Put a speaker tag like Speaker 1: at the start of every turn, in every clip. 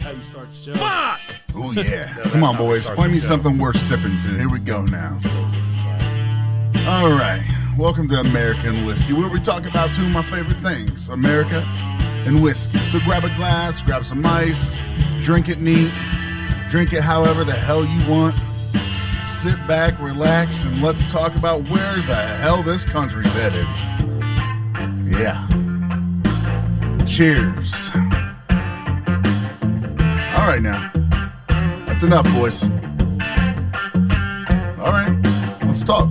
Speaker 1: how you start the show.
Speaker 2: Fuck!
Speaker 3: Oh, yeah. Come on, boys. Play me something worth sipping to. Here we go now. All right. Welcome to American Whiskey, where we talk about two of my favorite things, America and whiskey. So grab a glass, grab some ice, drink it neat, drink it however the hell you want. Sit back, relax, and let's talk about where the hell this country's headed. Yeah. Cheers. All right now. That's enough, boys. All right. Let's talk.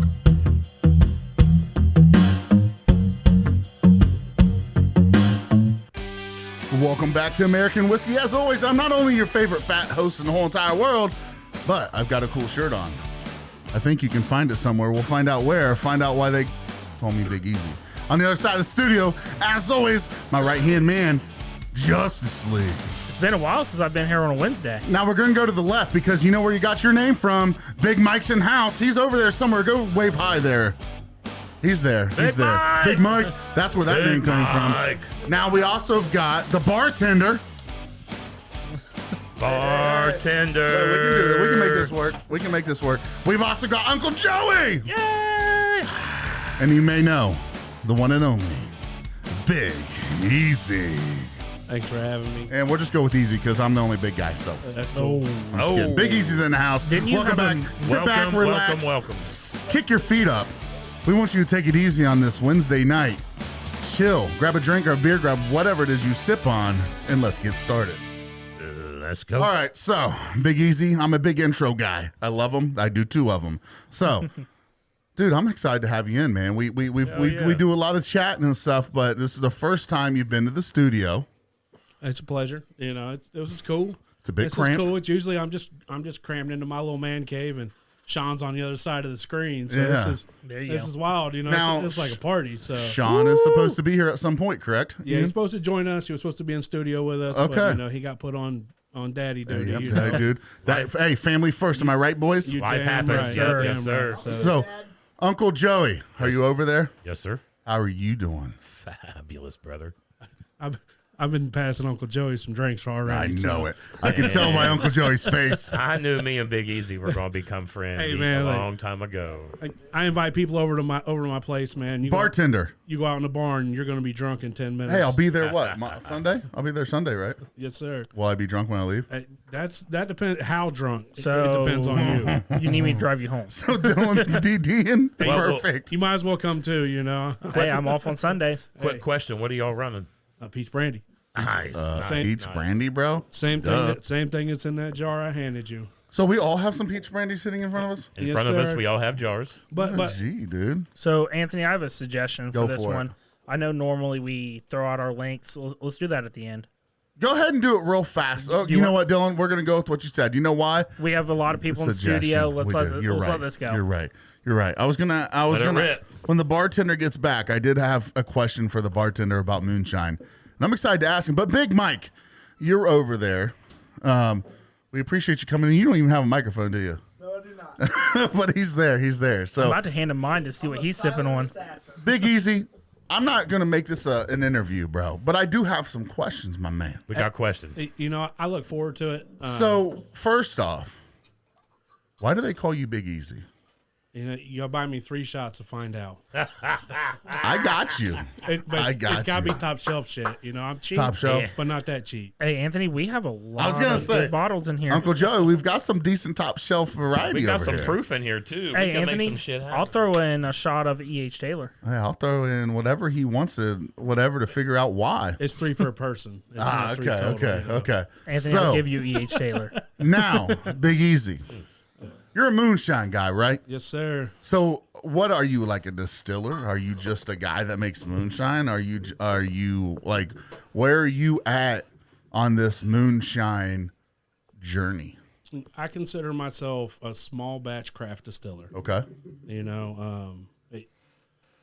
Speaker 3: Welcome back to American Whiskey. As always, I'm not only your favorite fat host in the whole entire world, but I've got a cool shirt on. I think you can find it somewhere. We'll find out where. Find out why they call me Big Easy. On the other side of the studio, as always, my right-hand man, Justice League.
Speaker 2: It's been a while since I've been here on a Wednesday.
Speaker 3: Now we're going to go to the left because you know where you got your name from. Big Mike's in house. He's over there somewhere. Go wave hi there. He's there. He's there.
Speaker 2: Mike.
Speaker 3: Big Mike. That's where that name coming
Speaker 4: Mike.
Speaker 3: from. Now we also have got the bartender.
Speaker 4: Bartender.
Speaker 3: Yeah, we can do that. We can make this work. We can make this work. We've also got Uncle Joey.
Speaker 2: Yay!
Speaker 3: And you may know the one and only Big Easy.
Speaker 1: Thanks for having me.
Speaker 3: And we'll just go with Easy because I'm the only big guy. So
Speaker 1: That's cool.
Speaker 3: I'm just kidding. Big Easy's in the house.
Speaker 2: Didn't you
Speaker 3: Welcome back.
Speaker 2: have
Speaker 3: Sit back, relax.
Speaker 4: Welcome.
Speaker 3: Kick your feet up. We want you to take it easy on this Wednesday night. Chill. Grab a drink or a beer. Grab whatever it is you sip on, and let's get started.
Speaker 4: Let's go.
Speaker 3: All right, so Big Easy, I'm a big intro guy. I love them. I do two of them. So, dude, I'm excited to have you in, man. We do a lot of chatting and stuff, but this is the first time you've been to the studio.
Speaker 1: It's a pleasure. You know, it was cool.
Speaker 3: It's a bit
Speaker 1: This
Speaker 3: cramped.
Speaker 1: is cool. It's usually I'm just crammed into my little man cave, and Shawn's on the other side of the screen. So
Speaker 3: Yeah.
Speaker 1: this is wild. You know,
Speaker 3: Now,
Speaker 1: it's like a party. So
Speaker 3: Shawn is supposed to be here at some point, correct?
Speaker 1: yeah, he's supposed to join us. He was supposed to be in studio with us.
Speaker 3: Okay.
Speaker 1: But, you know, he got put on daddy duty.
Speaker 3: Yep,
Speaker 1: you know?
Speaker 3: hey, dude. Hey, family first. Am I right, boys?
Speaker 1: You
Speaker 4: Life
Speaker 1: damn
Speaker 4: happens.
Speaker 1: right.
Speaker 4: Yep,
Speaker 1: You're
Speaker 4: yes,
Speaker 1: damn
Speaker 4: sir.
Speaker 1: right.
Speaker 3: So, Uncle Joey, are you over there?
Speaker 4: Yes, sir.
Speaker 3: How are you doing?
Speaker 4: Fabulous, brother.
Speaker 1: I've been passing Uncle Joey some drinks already.
Speaker 3: I know it. I can tell by Uncle Joey's face.
Speaker 4: I knew me and Big Easy were going to become friends
Speaker 1: Hey, man,
Speaker 4: a
Speaker 1: like-
Speaker 4: long time ago.
Speaker 1: I invite people over to my place, man.
Speaker 3: Bartender.
Speaker 1: You go out in the barn, and you're going to be drunk in 10 minutes.
Speaker 3: Hey, I'll be there. What Sunday? I'll be there Sunday, right?
Speaker 1: Yes, sir.
Speaker 3: Will I be drunk when I leave?
Speaker 1: Hey, that depends how drunk.
Speaker 2: So
Speaker 1: it depends on you.
Speaker 2: You need me to drive you home.
Speaker 3: So Dylan's DDing. Perfect.
Speaker 1: You might as well come too. You know,
Speaker 2: Hey, I'm off on Sundays.
Speaker 4: Quick question. What are y'all running?
Speaker 1: peach brandy.
Speaker 4: Nice.
Speaker 3: Peach brandy, bro.
Speaker 1: Same
Speaker 3: Duh.
Speaker 1: thing. Same thing that's in that jar I handed you.
Speaker 3: So we all have some peach brandy sitting in front of us.
Speaker 4: In
Speaker 1: Yes,
Speaker 4: front of us,
Speaker 1: sir.
Speaker 4: we all have jars.
Speaker 1: But
Speaker 3: Gee, dude.
Speaker 2: So, Anthony, I have a suggestion
Speaker 3: Go
Speaker 2: for this
Speaker 3: for it.
Speaker 2: one. I know normally we throw out our links. Let's do that at the end.
Speaker 3: Go ahead and do it real fast. Oh, you know what, Dylan? We're gonna go with what you said. You know why?
Speaker 2: We have a lot of people in the
Speaker 3: Suggestion.
Speaker 2: studio. Let's
Speaker 3: We do. You're
Speaker 2: let
Speaker 3: right.
Speaker 2: this go.
Speaker 3: You're right. You're right. I was gonna.
Speaker 4: Let it rip.
Speaker 3: When the bartender gets back, I did have a question for the bartender about moonshine, and I'm excited to ask him. But Big Mike, you're over there. We appreciate you coming in. You don't even have a microphone, do you?
Speaker 5: No, I do not.
Speaker 3: But he's there. He's there.
Speaker 2: I'm
Speaker 3: So
Speaker 2: about to hand him mine to see what he's sipping on.
Speaker 5: Assassin.
Speaker 3: Big Easy. I'm not gonna make this an interview, bro. But I do have some questions, my man.
Speaker 4: We got questions.
Speaker 1: you know, I look forward to it.
Speaker 3: So first off, why do they call you Big Easy?
Speaker 1: You know, you gotta buy me 3 shots to find out.
Speaker 3: I got you.
Speaker 1: But
Speaker 3: I got
Speaker 1: it's gotta
Speaker 3: you.
Speaker 1: be top shelf shit. You know, I'm cheap,
Speaker 3: Top shelf.
Speaker 1: but not that cheap.
Speaker 2: Hey, Anthony, we have a lot
Speaker 3: gonna
Speaker 2: of
Speaker 3: say,
Speaker 2: good bottles in here.
Speaker 3: Uncle Joe, we've got some decent top shelf variety
Speaker 4: We got
Speaker 3: over
Speaker 4: some
Speaker 3: here.
Speaker 4: proof in here, too.
Speaker 2: Hey,
Speaker 4: we can
Speaker 2: Anthony,
Speaker 4: make some shit happen.
Speaker 2: I'll throw in a shot of E.H. Taylor.
Speaker 3: Hey, I'll throw in whatever he wants to figure out why.
Speaker 1: It's 3 per person. It's not 3 total, you know.
Speaker 3: okay.
Speaker 2: Anthony, I'll give you E.H. Taylor.
Speaker 3: Now, Big Easy. You're a moonshine guy, right?
Speaker 1: Yes, sir.
Speaker 3: So, what are you, like a distiller? Are you just a guy that makes moonshine? Are you like, where are you at on this moonshine journey?
Speaker 1: I consider myself a small batch craft distiller.
Speaker 3: Okay.
Speaker 1: You know,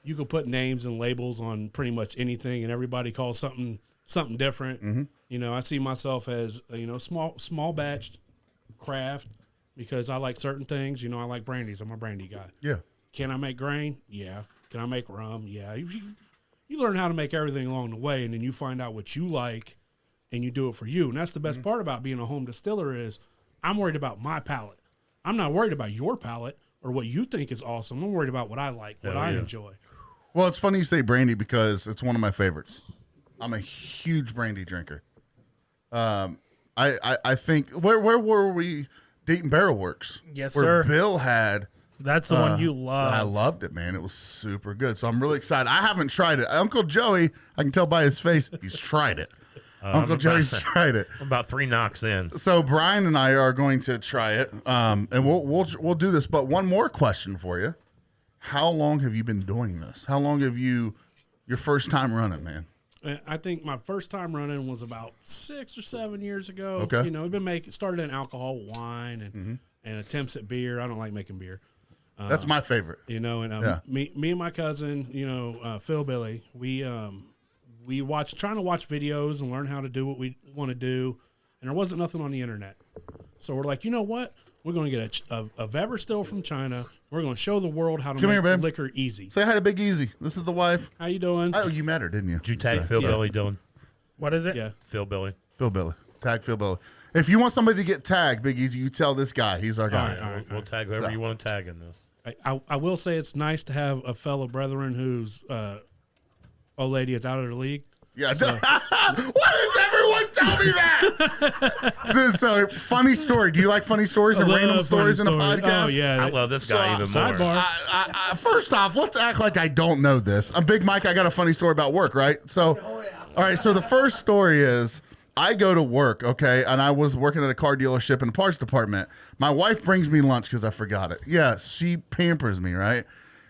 Speaker 1: you could put names and labels on pretty much anything, and everybody calls something different.
Speaker 3: Mm-hmm.
Speaker 1: You know, I see myself as small batch craft because I like certain things. You know, I like brandies. I'm a brandy guy.
Speaker 3: Yeah.
Speaker 1: Can I make grain? Yeah. Can I make rum? Yeah. You learn how to make everything along the way, and then you find out what you like, and you do it for you. And that's the best part about being a home distiller is I'm worried about my palate. I'm not worried about your palate or what you think is awesome. I'm worried about what I like, what I enjoy.
Speaker 3: Well, it's funny you say brandy because it's one of my favorites. I'm a huge brandy drinker. I think where were we? Dayton Barrel Works.
Speaker 2: Yes,
Speaker 3: where
Speaker 2: sir.
Speaker 3: Bill had.
Speaker 2: That's the one you love.
Speaker 3: I loved it, man. It was super good. So I'm really excited. I haven't tried it. Uncle Joey, I can tell by his face, he's tried it. Uncle Joey's tried it.
Speaker 4: I'm about 3 knocks in.
Speaker 3: So Brian and I are going to try it, and we'll do this. But one more question for you: how long have you been doing this? How long have your first time running, man?
Speaker 1: I think my first time running was about 6 or 7 years ago.
Speaker 3: Okay.
Speaker 1: You know, we've been started in alcohol, wine, and attempts at beer. I don't like making beer.
Speaker 3: That's my favorite.
Speaker 1: You know, and me and my cousin, you know, Phil Billy, we trying to watch videos and learn how to do what we want to do, and there wasn't nothing on the internet. So we're like, you know what? We're going to get a Weber still from China. We're going to show the world how to make liquor easy.
Speaker 3: Say hi to Big Easy. This is the wife.
Speaker 1: How you doing?
Speaker 3: Oh, you met her, didn't you?
Speaker 4: Did you tag Phil Billy, Dylan?
Speaker 2: What is it?
Speaker 1: Yeah.
Speaker 4: Phil Billy.
Speaker 3: Phil Billy. Tag Phil Billy. If you want somebody to get tagged, Big Easy, you tell this guy. He's our guy.
Speaker 1: All right.
Speaker 4: We'll tag whoever you want to tag in this.
Speaker 1: I will say it's nice to have a fellow brethren whose old lady is out of the league.
Speaker 3: Yeah. Why does everyone tell me that? Dude, so, funny story. Do you like funny stories and random stories in a podcast?
Speaker 1: Oh, yeah.
Speaker 4: I love this guy even more.
Speaker 1: Sidebar.
Speaker 3: First off, let's act like I don't know this. I'm Big Mike. I got a funny story about work, right? So, all right. So the first story is I go to work, okay, and I was working at a car dealership in the parts department. My wife brings me lunch because I forgot it. Yeah, she pampers me, right?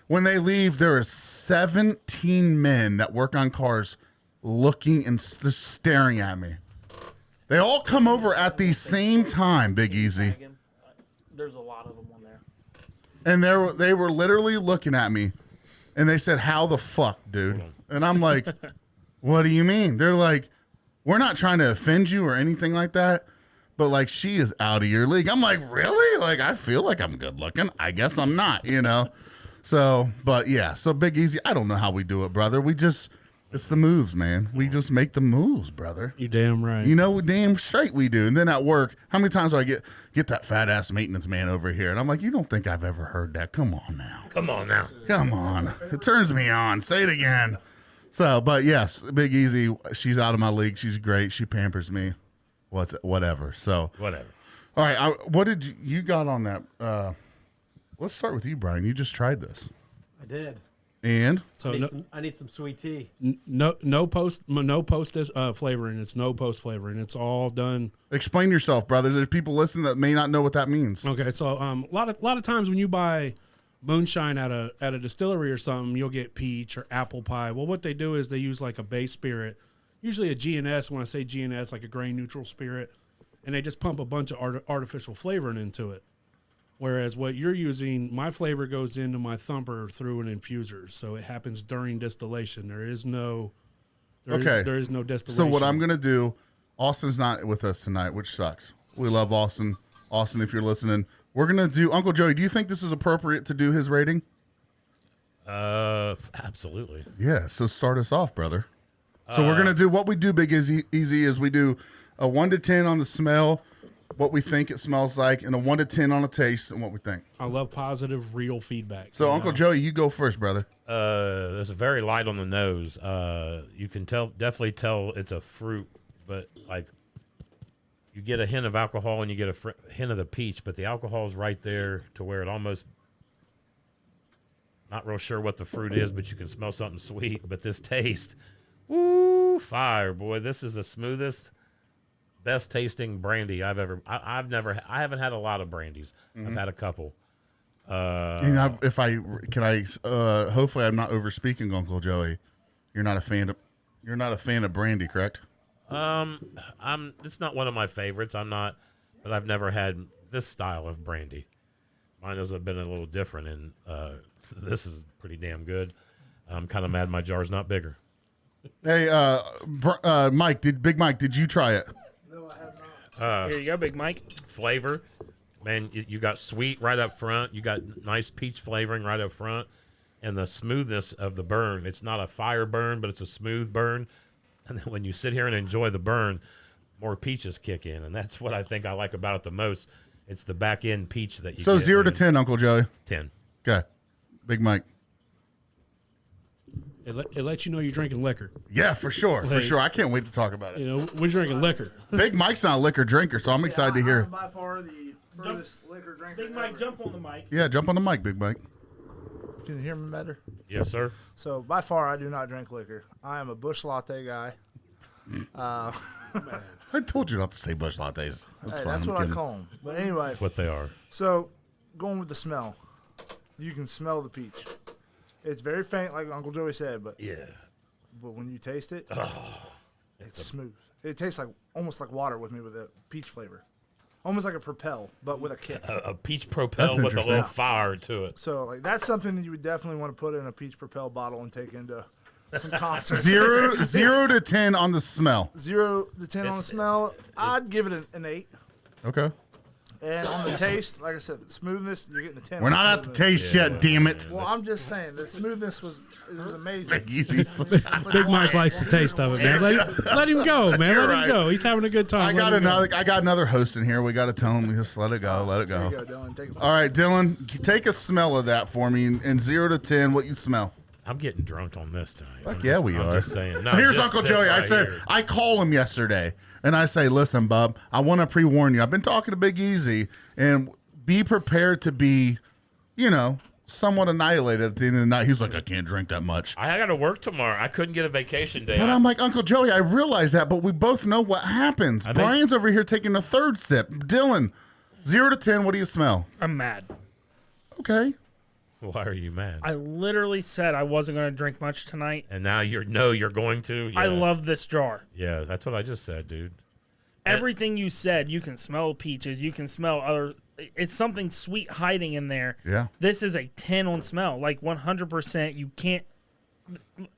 Speaker 3: When they leave, there are 17 men that work on cars looking and staring at me. They all come over at the same time, Big Easy.
Speaker 2: There's a lot of them on there.
Speaker 3: And they were literally looking at me, and they said, "How the fuck, dude?" And I'm like, "What do you mean?" They're like, "We're not trying to offend you or anything like that, but like she is out of your league." I'm like, "Really? Like I feel like I'm good looking. I guess I'm not, you know." So, but yeah, so Big Easy, I don't know how we do it, brother. It's the moves, man. We just make the moves, brother.
Speaker 1: You damn right.
Speaker 3: You know, damn straight we do. And then at work, how many times do I get that fat ass maintenance man over here? And I'm like, you don't think I've ever heard that? Come on now.
Speaker 4: Come on now.
Speaker 3: Come on. It turns me on. Say it again. So, but yes, Big Easy, she's out of my league. She's great. She pampers me. Whatever. So,
Speaker 4: Whatever.
Speaker 3: all right. What did you got on that? Let's start with you, Brian. You just tried this.
Speaker 5: I did.
Speaker 3: And
Speaker 1: So
Speaker 5: I need some sweet tea.
Speaker 1: no post flavoring. It's no post flavoring. It's all done.
Speaker 3: explain yourself, brother. There's people listening that may not know what that means.
Speaker 1: Okay, so a lot of times when you buy moonshine at a distillery or something, you'll get peach or apple pie. Well, what they do is they use like a base spirit, usually a GNS. When I say GNS, like a grain neutral spirit, and they just pump a bunch of artificial flavoring into it. Whereas what you're using, my flavor goes into my thumper through an infuser, so it happens during distillation. There is no distillation.
Speaker 3: So what I'm gonna do, Austin's not with us tonight, which sucks. We love Austin. Austin, if you're listening, we're gonna do Uncle Joey. Do you think this is appropriate to do his rating?
Speaker 4: Absolutely.
Speaker 3: Yeah. So start us off, brother. So we're gonna do what we do. Big Easy is we do a 1 to 10 on the smell, what we think it smells like, and a 1 to 10 on the taste and what we think.
Speaker 1: I love positive, real feedback.
Speaker 3: So Uncle Joey, you go first, brother.
Speaker 4: There's a very light on the nose. You can definitely tell it's a fruit, but like you get a hint of alcohol and you get a hint of the peach, but the alcohol is right there to where it almost, not real sure what the fruit is, but you can smell something sweet. But this taste, woo, fire, boy! This is the smoothest, best tasting brandy I've ever. I haven't had a lot of brandies. Mm-hmm. I've had a couple.
Speaker 3: And hopefully I'm not overspeaking, Uncle Joey. You're not a fan of brandy, correct?
Speaker 4: It's not one of my favorites. I'm not, but I've never had this style of brandy. Mine has been a little different, and this is pretty damn good. I'm kind of mad my jar's not bigger.
Speaker 3: Hey, Mike, Big Mike, did you try it?
Speaker 5: No, I have not.
Speaker 2: Here you go, Big Mike.
Speaker 4: Flavor, man, you got sweet right up front. You got nice peach flavoring right up front, and the smoothness of the burn. It's not a fire burn, but it's a smooth burn. And then when you sit here and enjoy the burn, more peaches kick in, and that's what I think I like about it the most. It's the back end peach that you
Speaker 3: So
Speaker 4: get,
Speaker 3: 0 to
Speaker 4: man.
Speaker 3: 10, Uncle Joey.
Speaker 4: 10.
Speaker 3: Okay. Big Mike.
Speaker 1: It lets you know you're drinking liquor.
Speaker 3: Yeah, for sure. For
Speaker 1: Hey.
Speaker 3: sure. I can't wait to talk about it.
Speaker 1: You know, we're drinking liquor.
Speaker 3: Big Mike's not a liquor drinker, so I'm excited to hear.
Speaker 6: I'm by far the furthest liquor drinker.
Speaker 2: Big Mike,
Speaker 6: ever.
Speaker 2: jump on the mic.
Speaker 3: Yeah, jump on the mic, Big Mike.
Speaker 6: Can you hear me better?
Speaker 4: Yes, sir.
Speaker 6: So by far, I do not drink liquor. I am a Busch Latte guy.
Speaker 3: I told you not to say Busch Lattes. That's
Speaker 6: Hey,
Speaker 3: fine.
Speaker 6: that's
Speaker 3: I'm
Speaker 6: what I
Speaker 3: kidding.
Speaker 6: call them. But anyway,
Speaker 4: That's what they are.
Speaker 6: so going with the smell, you can smell the peach. It's very faint, like Uncle Joey said, but
Speaker 4: Yeah.
Speaker 6: when you taste it, it's smooth. It tastes like almost like water with me with a peach flavor, almost like a Propel, but with a kick.
Speaker 4: A peach Propel
Speaker 3: That's
Speaker 4: with a little
Speaker 3: interesting.
Speaker 4: fire to it.
Speaker 6: So like that's something that you would definitely want to put in a peach Propel bottle and take into some concerts.
Speaker 3: 0 to 10 on the smell.
Speaker 6: 0 to 10 on the
Speaker 4: It's-
Speaker 6: smell, I'd give it an 8.
Speaker 3: Okay.
Speaker 6: And on the taste, like I said, the smoothness, you're getting a 10.
Speaker 3: We're
Speaker 6: on
Speaker 3: not at the
Speaker 6: smoothness.
Speaker 3: taste yet, damn it.
Speaker 6: Well, I'm just saying, the smoothness was amazing.
Speaker 3: Big Easy.
Speaker 1: Big Mike likes the taste of it, man. Let him go, man.
Speaker 3: You're
Speaker 1: Let
Speaker 3: right.
Speaker 1: him go. He's having a good time.
Speaker 3: I
Speaker 1: Let
Speaker 3: got
Speaker 1: him go.
Speaker 3: another host in here. We got to tell him, just let it go, let it
Speaker 6: There
Speaker 3: go.
Speaker 6: you go, Dylan. Take a
Speaker 3: All right, Dylan, take a smell of that for me. And 0 to 10, what you smell?
Speaker 4: I'm getting drunk on this tonight.
Speaker 3: Fuck
Speaker 4: I'm
Speaker 3: yeah,
Speaker 4: just-
Speaker 3: we
Speaker 4: I'm
Speaker 3: are.
Speaker 4: just saying. No,
Speaker 3: Here's
Speaker 4: just
Speaker 3: Uncle
Speaker 4: this
Speaker 3: Joey. I
Speaker 4: right
Speaker 3: said,
Speaker 4: here.
Speaker 3: I call him yesterday, and I say, listen, bub, I want to pre-warn you. I've been talking to Big Easy, and be prepared to be, somewhat annihilated at the end of the night. He's like, I can't drink that much.
Speaker 4: I got to work tomorrow. I couldn't get a vacation day.
Speaker 3: But I'm like, Uncle Joey, I realize that, but we both know what happens.
Speaker 4: think-
Speaker 3: Brian's over here taking a third sip. Dylan, 0 to 10, what do you smell?
Speaker 2: I'm mad.
Speaker 3: Okay.
Speaker 4: Why are you mad?
Speaker 2: I literally said I wasn't going to drink much tonight.
Speaker 4: And now you're going to. Yeah.
Speaker 2: I love this jar.
Speaker 4: Yeah, that's what I just said, dude.
Speaker 2: Everything you said, you can smell peaches, you can smell other. It's something sweet hiding in there.
Speaker 3: Yeah.
Speaker 2: This is a 10 on smell, like 100%. You can't.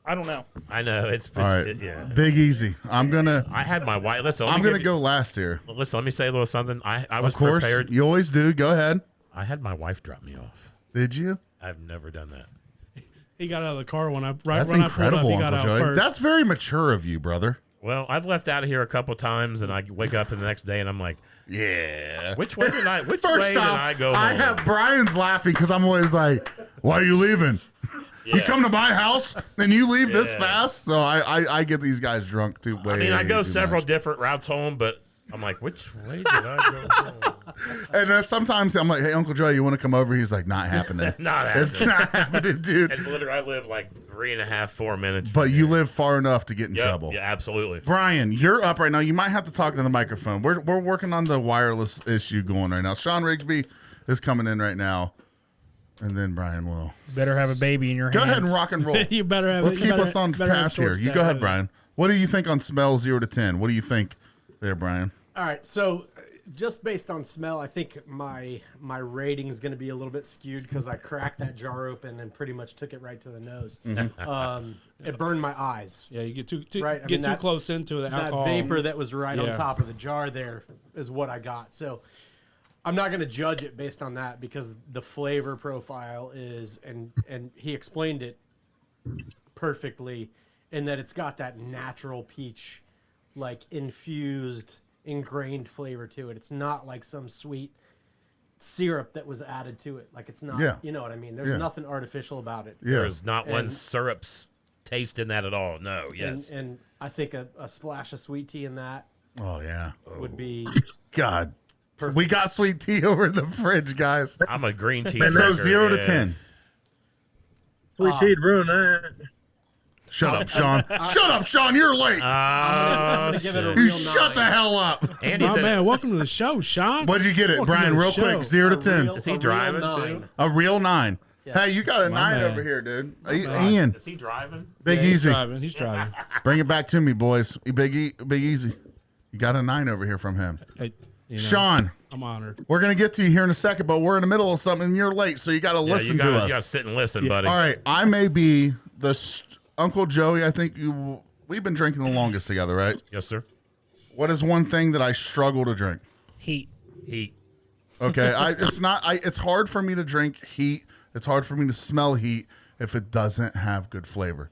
Speaker 2: I don't know.
Speaker 4: I know it's
Speaker 3: All right.
Speaker 4: yeah.
Speaker 3: Big Easy. I'm gonna
Speaker 4: I had my wife. Listen, let
Speaker 3: I'm
Speaker 4: me
Speaker 3: gonna
Speaker 4: give
Speaker 3: go last here.
Speaker 4: you- Listen, let me say a little something. I was
Speaker 3: Of course.
Speaker 4: prepared.
Speaker 3: You always do. Go ahead.
Speaker 4: I had my wife drop me off.
Speaker 3: Did you?
Speaker 4: I've never done that.
Speaker 1: He got out of the car when I
Speaker 3: That's
Speaker 1: when I pulled up.
Speaker 3: incredible,
Speaker 1: He got
Speaker 3: Uncle
Speaker 1: out
Speaker 3: Joey.
Speaker 1: first.
Speaker 3: That's very mature of you, brother.
Speaker 4: Well, I've left out of here a couple times, and I wake up the next day, and I'm like,
Speaker 3: Yeah.
Speaker 4: which way did I? Which
Speaker 3: First
Speaker 4: way did
Speaker 3: off,
Speaker 4: I go?
Speaker 3: I
Speaker 4: home?
Speaker 3: have Brian's laughing because I'm always like, why are you leaving? You
Speaker 4: Yeah.
Speaker 3: come to my house and you leave this
Speaker 4: Yeah.
Speaker 3: fast? So I get these guys drunk too.
Speaker 4: I mean, I go
Speaker 3: too
Speaker 4: several
Speaker 3: much.
Speaker 4: different routes home, but I'm like, which way did I go home?
Speaker 3: And then sometimes I'm like, hey, Uncle Joe, you want to come over? He's like, not happening.
Speaker 4: Not
Speaker 3: It's
Speaker 4: happening.
Speaker 3: not happening, dude.
Speaker 4: And literally, I live like 3.5, 4 minutes.
Speaker 3: But
Speaker 4: from
Speaker 3: you
Speaker 4: here.
Speaker 3: live far enough to get in
Speaker 4: Yep,
Speaker 3: trouble.
Speaker 4: Yeah, absolutely.
Speaker 3: Brian, you're up right now. You might have to talk to the microphone. We're working on the wireless issue going right now. Shawn Rigsby is coming in right now. And then Brian will.
Speaker 2: Better have a baby in your
Speaker 3: Go
Speaker 2: hands.
Speaker 3: ahead and rock and roll.
Speaker 1: You better have.
Speaker 3: Let's
Speaker 1: you
Speaker 3: keep
Speaker 1: better-
Speaker 3: us on
Speaker 1: better have
Speaker 3: path here.
Speaker 1: short
Speaker 3: You
Speaker 1: stack
Speaker 3: go ahead,
Speaker 1: with it.
Speaker 3: Brian. What do you think on smell 0 to 10? What do you think there, Brian?
Speaker 5: All right, so just based on smell, I think my rating is going to be a little bit skewed because I cracked that jar open and pretty much took it right to the nose. It burned my eyes.
Speaker 1: Yeah, you get too
Speaker 5: Right, I
Speaker 1: get
Speaker 5: mean,
Speaker 1: too
Speaker 5: that-
Speaker 1: close into the alcohol.
Speaker 5: That vapor that was right on
Speaker 1: Yeah.
Speaker 5: top of the jar there is what I got. So I'm not going to judge it based on that because the flavor profile is, and he explained it perfectly in that it's got that natural peach, like infused, ingrained flavor to it. It's not like some sweet syrup that was added to it. Like it's not,
Speaker 3: Yeah.
Speaker 5: you know what I mean? There's
Speaker 3: Yeah.
Speaker 5: nothing artificial about it.
Speaker 3: Yeah.
Speaker 4: There's not one
Speaker 5: And-
Speaker 4: syrup's taste in that at all. No, yes.
Speaker 5: And I think a splash of sweet tea in that
Speaker 3: Oh, yeah.
Speaker 5: would be
Speaker 3: God. We got sweet tea over in the fridge, guys.
Speaker 4: I'm a green tea.
Speaker 3: So
Speaker 4: sucker,
Speaker 3: 0 to
Speaker 4: yeah.
Speaker 3: 10.
Speaker 7: Sweet tea'd ruin that.
Speaker 3: Shut up, Shawn. Shut up, Shawn. You're late.
Speaker 5: I'm gonna give it a
Speaker 3: You
Speaker 5: real
Speaker 3: shut the
Speaker 5: 9.
Speaker 3: hell up.
Speaker 4: Andy
Speaker 1: Oh
Speaker 4: said,
Speaker 1: man, welcome to the show, Sean.
Speaker 3: What'd you get it,
Speaker 1: Welcome to
Speaker 3: Brian?
Speaker 1: the
Speaker 3: Real
Speaker 1: show.
Speaker 3: quick, 0 to
Speaker 5: A
Speaker 3: 10.
Speaker 5: real-
Speaker 4: Is he
Speaker 5: a real
Speaker 4: driving,
Speaker 5: 9.
Speaker 4: too?
Speaker 3: A real 9.
Speaker 5: Yes.
Speaker 3: Hey, you got a 9
Speaker 1: man.
Speaker 3: over here, dude. Ian,
Speaker 4: is he driving?
Speaker 3: Big
Speaker 1: Yeah, he's
Speaker 3: Easy.
Speaker 1: driving. He's driving.
Speaker 3: Bring it back to me, boys. Big Easy. You got a 9 over here from him.
Speaker 1: Hey, you know,
Speaker 3: Sean,
Speaker 1: I'm honored.
Speaker 3: we're going to get to you here in a second, but we're in the middle of something and you're late, so you got to
Speaker 4: Yeah,
Speaker 3: listen
Speaker 4: you gotta,
Speaker 3: to
Speaker 4: You gotta
Speaker 3: us.
Speaker 4: sit and listen, buddy.
Speaker 3: All right, I may be Uncle Joey. I think we've been drinking the longest together, right?
Speaker 4: Yes, sir.
Speaker 3: What is one thing that I struggle to drink?
Speaker 2: Heat.
Speaker 4: Heat.
Speaker 3: Okay, it's hard for me to drink heat. It's hard for me to smell heat if it doesn't have good flavor.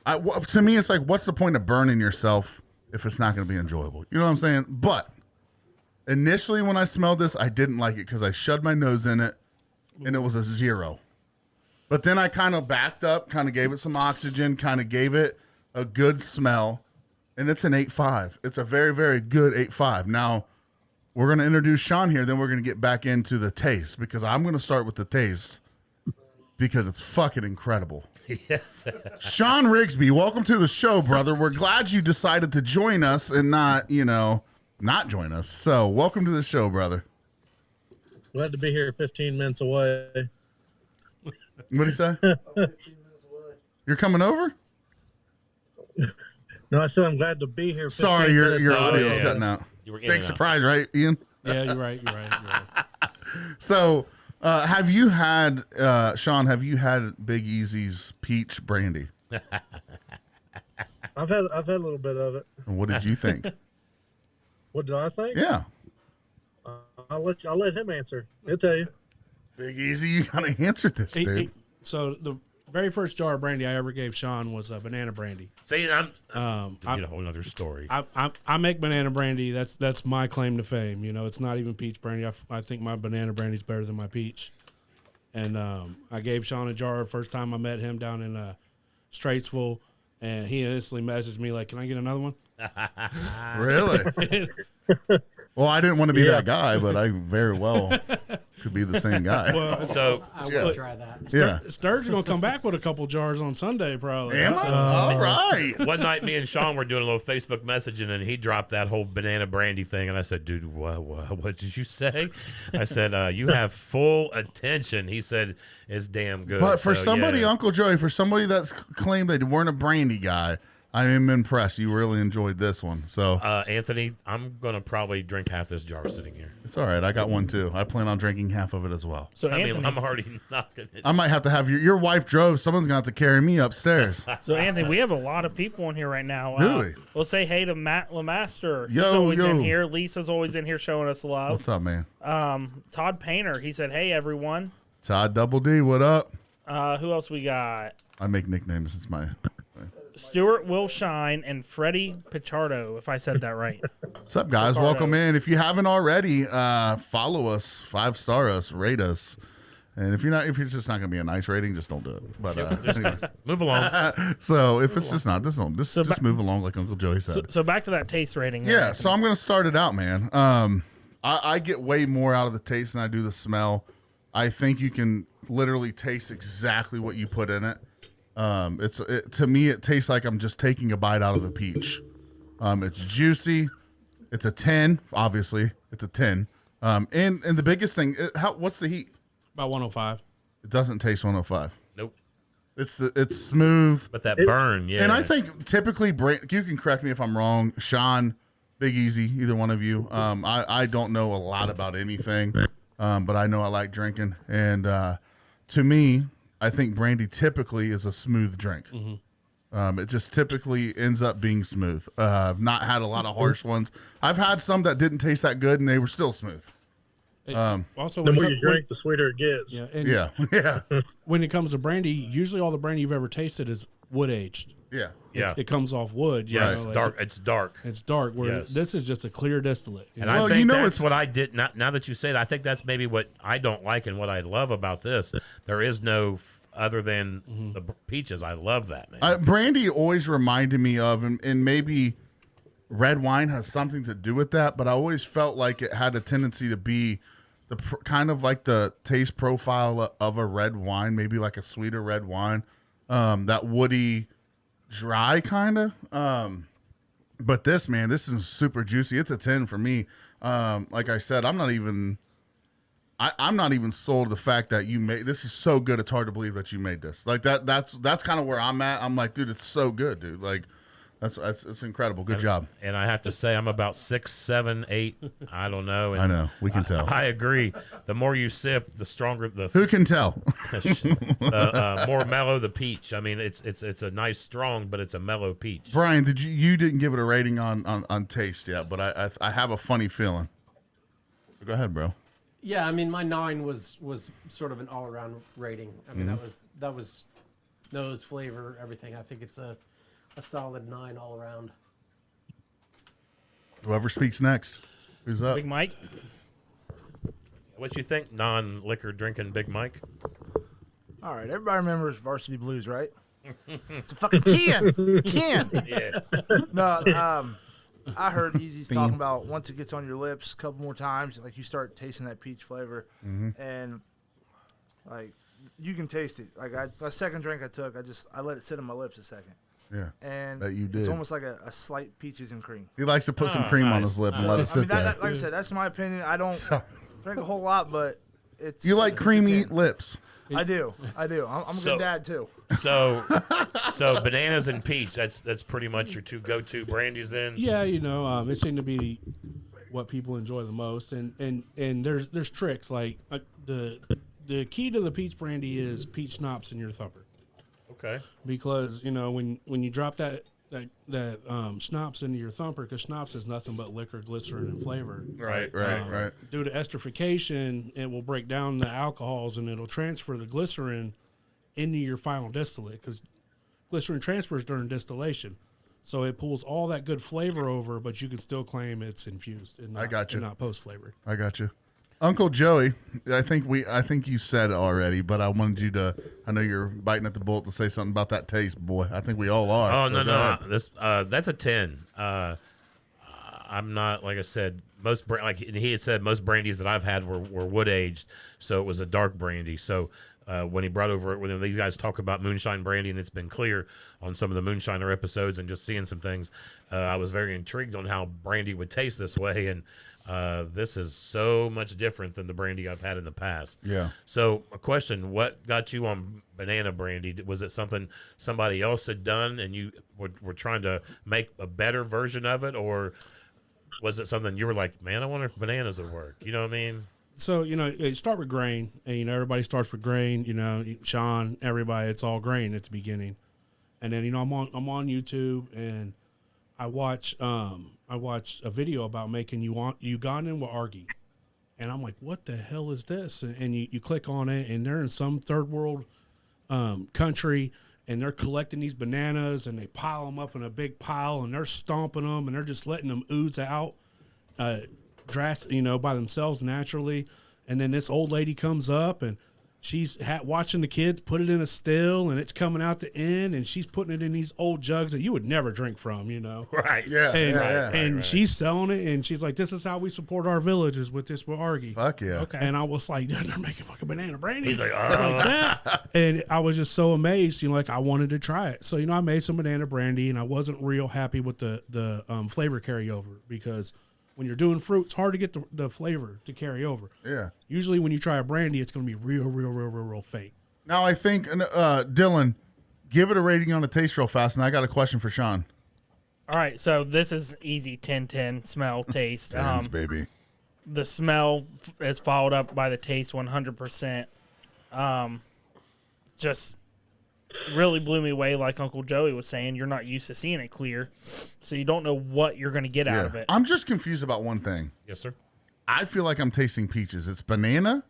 Speaker 3: To me, it's like, what's the point of burning yourself if it's not going to be enjoyable. You know what I'm saying? But initially when I smelled this, I didn't like it because I shoved my nose in it and it was a 0. But then I kind of backed up, kind of gave it some oxygen, kind of gave it a good smell, and it's an 8.5. It's a very, very good 8.5. Now, we're going to introduce Shawn here, then we're going to get back into the taste because I'm going to start with the taste because it's fucking incredible.
Speaker 4: Yes.
Speaker 3: Shawn Rigsby, welcome to the show, brother. We're glad you decided to join us and not join us. So, welcome to the show, brother.
Speaker 7: Glad to be here 15 minutes away.
Speaker 3: What do you say? You're coming over?
Speaker 7: No, I said I'm glad to be here. 15
Speaker 3: Sorry, your
Speaker 7: minutes
Speaker 3: audio's
Speaker 7: away.
Speaker 3: cutting out.
Speaker 4: You were in
Speaker 3: Big
Speaker 4: and out.
Speaker 3: surprise, right, Ian?
Speaker 1: Yeah, you're right. You're right.
Speaker 3: So, have you had, Shawn, have you had Big Easy's peach brandy?
Speaker 7: I've had a little bit of it.
Speaker 3: And what did you think?
Speaker 7: What did I think?
Speaker 3: Yeah.
Speaker 7: I'll let him answer. He'll tell you.
Speaker 3: Big Easy, you gotta answer this, dude.
Speaker 1: So the very first jar of brandy I ever gave Shawn was banana brandy.
Speaker 4: See, I'm
Speaker 1: I-
Speaker 4: get a whole other story.
Speaker 1: I make banana brandy. That's my claim to fame. You know, it's not even peach brandy. I think my banana brandy is better than my peach. And I gave Shawn a jar the first time I met him down in Straitsville, and he instantly messaged me like, "Can I get another one?"
Speaker 3: Really? Well, I didn't want to be that guy, but I very well could be the same guy.
Speaker 1: Well,
Speaker 4: So
Speaker 5: I
Speaker 3: Yeah.
Speaker 5: will try that.
Speaker 3: Yeah.
Speaker 1: Sturge's gonna come back with a couple jars on Sunday, probably.
Speaker 3: Am I?
Speaker 1: So-
Speaker 3: All right.
Speaker 4: one night, me and Shawn were doing a little Facebook messaging, and he dropped that whole banana brandy thing, and I said, "Dude, what did you say?" I said, "You have full attention." He said, "It's damn good."
Speaker 3: But for
Speaker 4: So,
Speaker 3: somebody,
Speaker 4: yeah.
Speaker 3: Uncle Joey, for somebody that's claimed they weren't a brandy guy, I am impressed. You really enjoyed this one. So
Speaker 4: Anthony, I'm gonna probably drink half this jar sitting here.
Speaker 3: it's all right. I got one too. I plan on drinking half of it as well.
Speaker 2: So
Speaker 4: I mean,
Speaker 2: Anthony,
Speaker 4: I'm already knocking it.
Speaker 3: I might have to have your wife drove. Someone's going to have to carry me upstairs.
Speaker 2: so Anthony, we have a lot of people in here right now.
Speaker 3: Do we?
Speaker 2: We'll say hey to Matt Lemaster. He's
Speaker 3: Yo,
Speaker 2: always in
Speaker 3: yo.
Speaker 2: here. Lisa's always in here showing us love.
Speaker 3: What's up, man?
Speaker 2: Todd Painter. He said, "Hey everyone."
Speaker 3: Todd Double D, what up?
Speaker 2: Who else we got?
Speaker 3: I make nicknames. It's my.
Speaker 2: Stuart Will Shine and Freddie Pichardo, if I said that right.
Speaker 3: What's up, guys?
Speaker 2: Ricardo.
Speaker 3: Welcome in. If you haven't already, follow us, 5-star us, rate us. And if you're just not going to be a nice rating, just don't do it. But anyways.
Speaker 4: Move along.
Speaker 3: So if it's just not, just move along like Uncle Joey said.
Speaker 2: So back to that taste rating. there,
Speaker 3: Yeah,
Speaker 2: Anthony.
Speaker 3: so I'm going to start it out, man. I get way more out of the taste than I do the smell. I think you can literally taste exactly what you put in it. To me, it tastes like I'm just taking a bite out of a peach. It's juicy. It's a 10, obviously. It's a 10. And the biggest thing, what's the heat?
Speaker 1: About 105.
Speaker 3: It doesn't taste 105.
Speaker 4: Nope.
Speaker 3: It's smooth.
Speaker 4: But that burn, yeah.
Speaker 3: And I think typically, you can correct me if I'm wrong, Shawn, Big Easy, either one of you. I don't know a lot about anything, but I know I like drinking. And to me, I think brandy typically is a smooth drink. It just typically ends up being smooth. I've not had a lot of harsh ones. I've had some that didn't taste that good, and they were still smooth.
Speaker 1: Also,
Speaker 7: The
Speaker 1: when
Speaker 7: more
Speaker 1: it
Speaker 7: you
Speaker 1: com-
Speaker 7: drink, the sweeter it gets.
Speaker 1: yeah, and
Speaker 3: Yeah.
Speaker 1: when it comes to brandy, usually all the brandy you've ever tasted is wood aged.
Speaker 3: Yeah.
Speaker 4: yeah.
Speaker 1: It comes off wood. You
Speaker 4: Yeah,
Speaker 1: know,
Speaker 4: it's
Speaker 1: like
Speaker 4: dark. It's dark.
Speaker 1: It's dark. Where
Speaker 4: Yes.
Speaker 1: this is just a clear distillate. You
Speaker 4: And
Speaker 1: know?
Speaker 4: I
Speaker 3: Well,
Speaker 4: think
Speaker 3: you know,
Speaker 4: that's
Speaker 3: it's-
Speaker 4: what I did. Now that you say that, I think that's maybe what I don't like and what I love about this. There is no other than the peaches. I love that, man.
Speaker 3: Brandy always reminded me of, and maybe red wine has something to do with that, but I always felt like it had a tendency to be kind of like the taste profile of a red wine, maybe like a sweeter red wine, that woody, dry kind of. But this is super juicy. It's a 10 for me. Like I said, I'm not even sold to the fact that you made this is so good. It's hard to believe that you made this. Like that's kind of where I'm at. I'm like, dude, it's so good, dude. Like it's incredible. Good job.
Speaker 4: And I have to say, I'm about 6, 7, 8. I don't know. And
Speaker 3: I know. We can tell.
Speaker 4: I agree. The more you sip, the stronger
Speaker 3: Who can tell?
Speaker 4: more mellow the peach. I mean, it's a nice strong, but it's a mellow peach.
Speaker 3: Brian, you didn't give it a rating on taste yet, but I have a funny feeling. Go ahead, bro.
Speaker 5: Yeah, I mean, my 9 was sort of an all around rating. I mean, that was nose, flavor, everything. I think it's a solid 9 all around.
Speaker 3: Whoever speaks next. Who's up?
Speaker 2: Big Mike.
Speaker 4: What you think, non-liquor drinking Big Mike?
Speaker 6: All right, everybody remembers Varsity Blues, right? It's a fucking 10. 10.
Speaker 4: Yeah.
Speaker 6: No, I heard Easy's talking about once it gets on your lips a couple more times, like you start tasting that peach flavor, and like you can taste it. Like my second drink I took, I let it sit on my lips a second.
Speaker 3: Yeah.
Speaker 6: And
Speaker 3: That you
Speaker 6: it's
Speaker 3: did.
Speaker 6: almost like a slight peaches and cream.
Speaker 3: He likes to put some cream on
Speaker 4: nice.
Speaker 3: his lip and let it
Speaker 6: I
Speaker 3: sit
Speaker 6: mean,
Speaker 3: there.
Speaker 6: like I said, that's my opinion. I don't drink a whole lot, but it's
Speaker 3: You like
Speaker 6: it's a
Speaker 3: creamy
Speaker 6: 10.
Speaker 3: lips.
Speaker 6: I do. I'm a
Speaker 4: So-
Speaker 6: good dad too.
Speaker 4: So bananas and peach. That's pretty much your two go-to brandies. Then.
Speaker 1: Yeah, it seemed to be what people enjoy the most, and there's tricks like the key to the peach brandy is peach schnapps in your thumper,
Speaker 4: Okay.
Speaker 1: because when you drop that schnapps into your thumper, because schnapps is nothing but liquor, glycerin, and flavor.
Speaker 3: Right.
Speaker 1: Due to esterification, it will break down the alcohols and it'll transfer the glycerin into your final distillate, because glycerin transfers during distillation. So it pulls all that good flavor over, but you can still claim it's infused and not,
Speaker 3: I got you.
Speaker 1: and not post-flavored.
Speaker 3: I got you. Uncle Joey, I think you said it already, but I wanted you to, I know you're biting at the bullet to say something about that taste, boy. I think we all are.
Speaker 4: Oh,
Speaker 3: so
Speaker 4: no.
Speaker 3: go ahead.
Speaker 4: That's a 10. I'm not, like I said, like he had said, most brandies that I've had were wood aged, so it was a dark brandy. So when he brought over, when these guys talk about moonshine brandy, and it's been clear on some of the moonshiner episodes and just seeing some things, I was very intrigued on how brandy would taste this way, and this is so much different than the brandy I've had in the past.
Speaker 3: Yeah.
Speaker 4: So a question, what got you on banana brandy? Was it something somebody else had done and you were trying to make a better version of it, or was it something you were like, man, I wonder if bananas would work? You know what I mean?
Speaker 1: So, you start with grain, and, everybody starts with grain, Shawn, everybody, it's all grain at the beginning. And then, I'm on YouTube, and I watch a video about making Ugandan with argi. And I'm like, what the hell is this? And you click on it, and they're in some third world country, and they're collecting these bananas, and they pile them up in a big pile, and they're stomping them, and they're just letting them ooze out, by themselves naturally. And then this old lady comes up, and she's watching the kids put it in a still, and it's coming out the end, and she's putting it in these old jugs that you would never drink from,
Speaker 4: Right.
Speaker 3: Yeah.
Speaker 1: And she's selling it, and she's like, this is how we support our villages with argi.
Speaker 3: Fuck yeah.
Speaker 2: Okay.
Speaker 1: And I was like, they're making fucking banana brandy.
Speaker 4: He's like,
Speaker 1: Like that. And I was just so amazed, I wanted to try it. So, I made some banana brandy, and I wasn't real happy with the flavor carryover, because when you're doing fruit, it's hard to get the flavor to carry over.
Speaker 3: Yeah.
Speaker 1: Usually when you try a brandy, it's going to be real faint.
Speaker 3: Now I think, Dylan, give it a rating on the taste real fast, and I got a question for Shawn.
Speaker 2: All right, so this is easy 10-10 smell, taste.
Speaker 3: Tens, baby.
Speaker 2: The smell is followed up by the taste 100%. Just really blew me away, like Uncle Joey was saying. You're not used to seeing it clear, so you don't know what you're going to get out of it.
Speaker 3: I'm just confused about one thing.
Speaker 4: yes, sir.
Speaker 3: I feel like I'm tasting peaches. It's banana?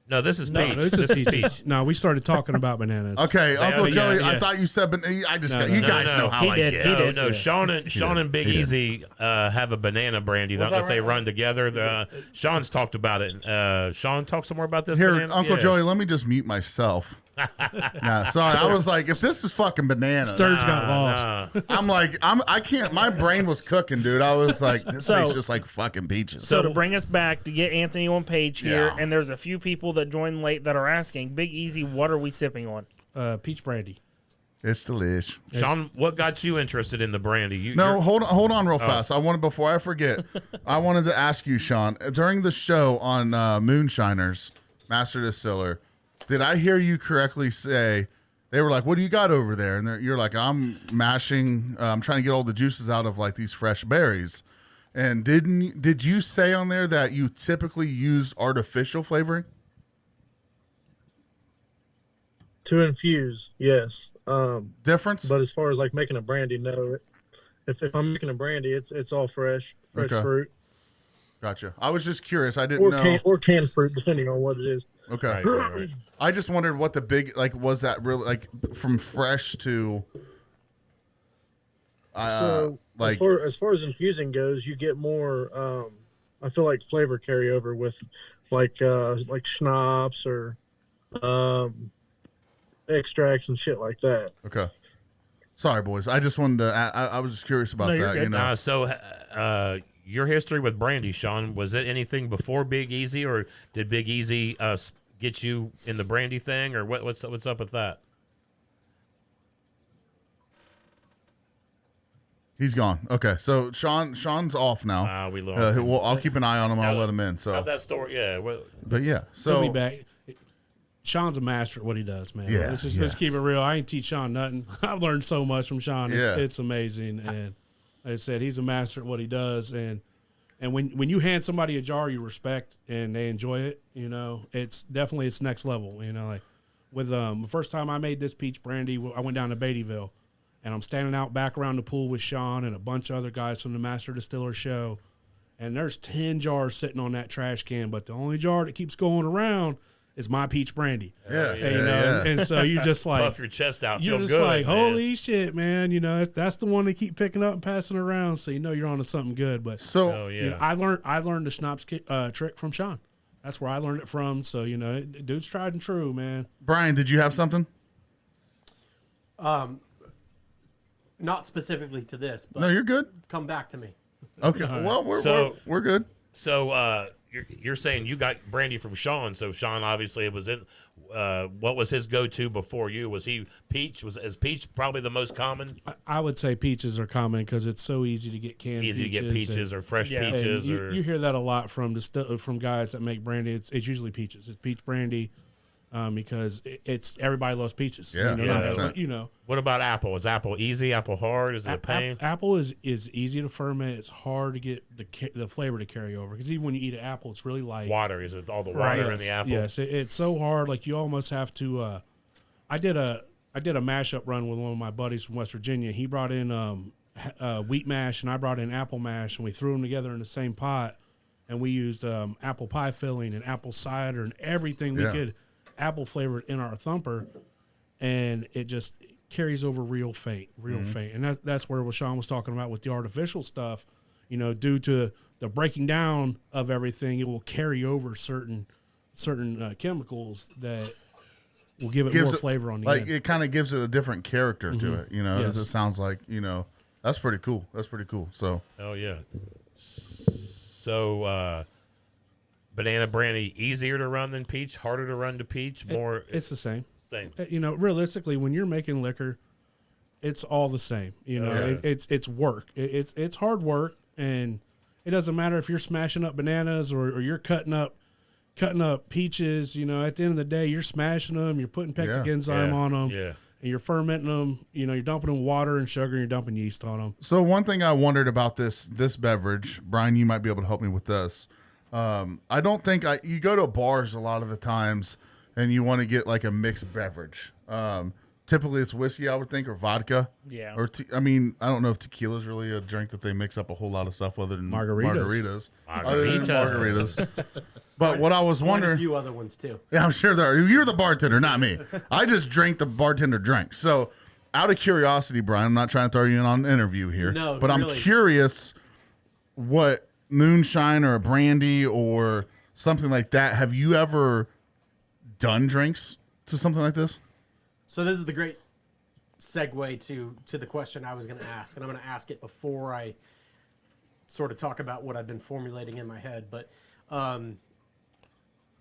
Speaker 4: No, this is
Speaker 1: No,
Speaker 4: peach.
Speaker 1: this is peaches. No, we started talking about bananas.
Speaker 3: Okay, Uncle
Speaker 1: yeah,
Speaker 3: Joey, I
Speaker 1: yeah.
Speaker 3: thought you said banana. I just
Speaker 1: No,
Speaker 3: got,
Speaker 1: no,
Speaker 3: you
Speaker 1: no,
Speaker 3: guys
Speaker 4: no.
Speaker 3: know how
Speaker 2: He
Speaker 3: I
Speaker 2: did,
Speaker 3: get.
Speaker 2: he
Speaker 4: No,
Speaker 2: did.
Speaker 4: no, Shawn and Big
Speaker 3: He did.
Speaker 4: Easy have a banana brandy that
Speaker 3: that
Speaker 4: they
Speaker 3: right?
Speaker 4: run together. Sean's talked about it. Sean, talk some more about this.
Speaker 3: Here,
Speaker 4: banana?
Speaker 3: Uncle
Speaker 4: Yeah.
Speaker 3: Joey, let me just mute myself. Nah, sorry. I was like, if this is fucking banana,
Speaker 1: Sturge got lost.
Speaker 4: Nah.
Speaker 3: I'm like, I can't. My brain was cooking, dude. I was like, this
Speaker 2: So-
Speaker 3: tastes just like fucking peaches.
Speaker 2: So to bring us back to get Anthony on page here,
Speaker 3: Yeah.
Speaker 2: and there's a few people that joined late that are asking, Big Easy, what are we sipping on?
Speaker 1: Peach brandy.
Speaker 3: It's delish.
Speaker 4: Sean, what got you interested in the brandy?
Speaker 3: No, hold on real fast. I wanted, before I forget, I wanted to ask you, Shawn, during the show on Moonshiners, Master Distiller, did I hear you correctly say, they were like, what do you got over there? And you're like, I'm mashing, I'm trying to get all the juices out of like these fresh berries. And did you say on there that you typically use artificial flavoring?
Speaker 7: To infuse, yes.
Speaker 3: Difference?
Speaker 7: But as far as like making a brandy, no. If I'm making a brandy, it's all fresh
Speaker 3: Okay.
Speaker 7: fruit,
Speaker 3: Gotcha. I was just curious. I didn't know.
Speaker 7: or canned fruit, depending on what it is.
Speaker 3: Okay.
Speaker 4: Right.
Speaker 3: I just wondered what the big, like, was that really, like, from fresh to,
Speaker 7: So
Speaker 3: Like
Speaker 7: as far as infusing goes, you get more. I feel like flavor carryover with like schnapps or extracts and shit like that.
Speaker 3: okay. Sorry, boys. I just wanted to. I was just curious about
Speaker 2: No, you're
Speaker 3: that.
Speaker 2: good.
Speaker 3: You know.
Speaker 4: So, your history with brandy, Shawn, was it anything before Big Easy, or did Big Easy get you in the brandy thing, or what's up with that?
Speaker 3: He's gone. Okay, so Sean's off now.
Speaker 4: We lost him.
Speaker 3: Well, I'll keep an eye on him. I'll let him in. So,
Speaker 4: How'd that story? Yeah.
Speaker 3: but yeah,
Speaker 1: He'll
Speaker 3: so
Speaker 1: be back. Sean's a master at what he does, man.
Speaker 3: Yeah,
Speaker 1: Let's keep it real. I ain't teach Shawn nothing. I've learned so much from Shawn. It's amazing. And like I said, he's a master at what he does. And when you hand somebody a jar you respect and they enjoy it, you know, it's next level. You know, like with the first time I made this peach brandy, I went down to Beattyville, and I'm standing out back around the pool with Shawn and a bunch of other guys from the Master Distiller show. And there's 10 jars sitting on that trash can, but the only jar that keeps going around is my peach brandy. And so you just like
Speaker 4: puff your chest out.
Speaker 1: You're
Speaker 4: Feel
Speaker 1: just
Speaker 4: good,
Speaker 1: like,
Speaker 4: man.
Speaker 1: holy shit, man! You know that's the one they keep picking up and passing around, so you know you're onto something good. But
Speaker 3: so
Speaker 1: you know, I learned the schnapps trick from Shawn. That's where I learned it from. So you know, dude's tried and true, man.
Speaker 3: Brian, did you have something?
Speaker 5: Not specifically to this, but
Speaker 3: No, you're good.
Speaker 5: come back to me.
Speaker 3: Okay, well we're good.
Speaker 4: So you're saying you got brandy from Shawn. So Shawn obviously was in. What was his go-to before you? Was he peach? Is peach probably the most common?
Speaker 1: I would say peaches are common because it's so easy to get canned.
Speaker 4: Easy to get peaches or fresh peaches.
Speaker 1: You hear that a lot from guys that make brandy. It's usually peaches. It's peach brandy. Because it's everybody loves peaches.
Speaker 3: Yeah,
Speaker 1: you know.
Speaker 4: What about apple? Is apple easy? Apple hard? Is it a pain?
Speaker 1: Apple is easy to ferment. It's hard to get the flavor to carry over because even when you eat an apple, it's really light.
Speaker 4: Water, is it all the water in the apple?
Speaker 1: Yes, it's so hard. Like you almost have to. I did a mashup run with one of my buddies from West Virginia. He brought in wheat mash and I brought in apple mash, and we threw them together in the same pot, and we used apple pie filling and apple cider and everything we could. Apple flavored in our thumper, and it just carries over real faint. And that's where what Shawn was talking about with the artificial stuff. You know, due to the breaking down of everything, it will carry over certain chemicals that will give it more flavor on the end.
Speaker 3: It kind of gives it a different character to it. You know,
Speaker 1: Yes.
Speaker 3: it sounds like, you know, that's pretty cool. So
Speaker 4: Oh yeah. So banana brandy easier to run than peach, harder to run to peach, more.
Speaker 1: It's the same.
Speaker 4: Same.
Speaker 1: You know, realistically, when you're making liquor, it's all the same. You know, it's work. It's hard work, and it doesn't matter if you're smashing up bananas or you're cutting up peaches. You know, at the end of the day, you're smashing them. You're putting pectic enzyme on them.
Speaker 4: Yeah.
Speaker 1: And you're fermenting them. You know, you're dumping in water and sugar. And you're dumping yeast on them.
Speaker 3: So one thing I wondered about this beverage, Brian, you might be able to help me with this. I don't think you go to bars a lot of the times and you want to get like a mixed beverage. Typically it's whiskey, I would think, or vodka.
Speaker 2: Yeah.
Speaker 3: Or I don't know if tequila is really a drink that they mix up a whole lot of stuff other than margaritas. But what I was
Speaker 5: Quite
Speaker 3: wondering,
Speaker 5: a few other ones too.
Speaker 3: yeah, I'm sure there are. You're the bartender, not me. I just drink the bartender drink. So, out of curiosity, Brian, I'm not trying to throw you in on an interview here,
Speaker 5: No,
Speaker 3: but I'm
Speaker 5: really.
Speaker 3: curious what moonshine or a brandy or something like that. Have you ever done drinks to something like this?
Speaker 5: So this is the great segue to the question I was going to ask, and I'm going to ask it before I sort of talk about what I've been formulating in my head. But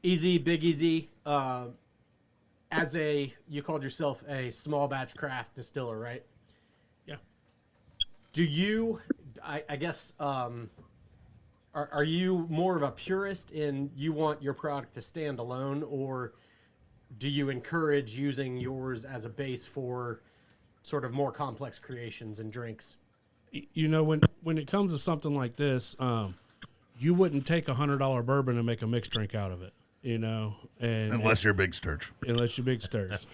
Speaker 5: Big Easy, you called yourself a small batch craft distiller, right?
Speaker 1: Yeah.
Speaker 5: Do you, I guess, are you more of a purist in you want your product to stand alone, or do you encourage using yours as a base for sort of more complex creations and drinks?
Speaker 1: You know, when it comes to something like this, you wouldn't take $100 bourbon and make a mixed drink out of it. You know,
Speaker 3: Unless you're Big Sturge.
Speaker 1: Unless you're Big Stirs.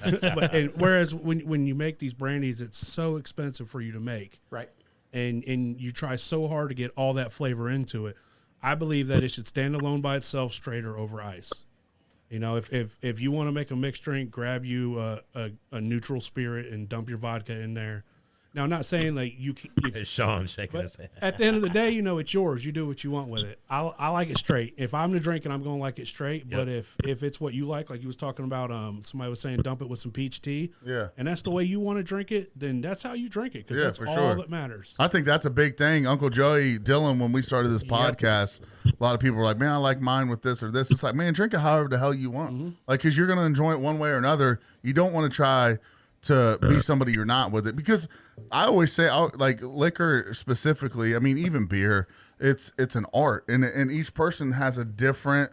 Speaker 1: Whereas when you make these brandies, it's so expensive for you to make.
Speaker 5: Right.
Speaker 1: And you try so hard to get all that flavor into it. I believe that it should stand alone by itself, straight or over ice. You know, if you want to make a mixed drink, grab you a neutral spirit and dump your vodka in there Now, I'm not saying like you
Speaker 4: It's Shawn shaking his head.
Speaker 1: at the end of the day, it's yours. You do what you want with it. I like it straight. If I'm to drink it, I'm going to like it straight.
Speaker 4: Yep.
Speaker 1: But if it's what you like you was talking about, somebody was saying dump it with some peach tea.
Speaker 3: Yeah.
Speaker 1: And that's the way you want to drink it, then that's how you drink it because that's
Speaker 3: for
Speaker 1: all
Speaker 3: sure.
Speaker 1: that matters.
Speaker 3: I think that's a big thing. Uncle Joey, Dylan, when we started this podcast, a lot of people were like, man, I like mine with this or this. It's like, man, drink it however the hell you want. Like, because you're going to enjoy it one way or another. You don't want to try to be somebody you're not with it. Because I always say, like liquor specifically, I mean, even beer, it's an art. And each person has a different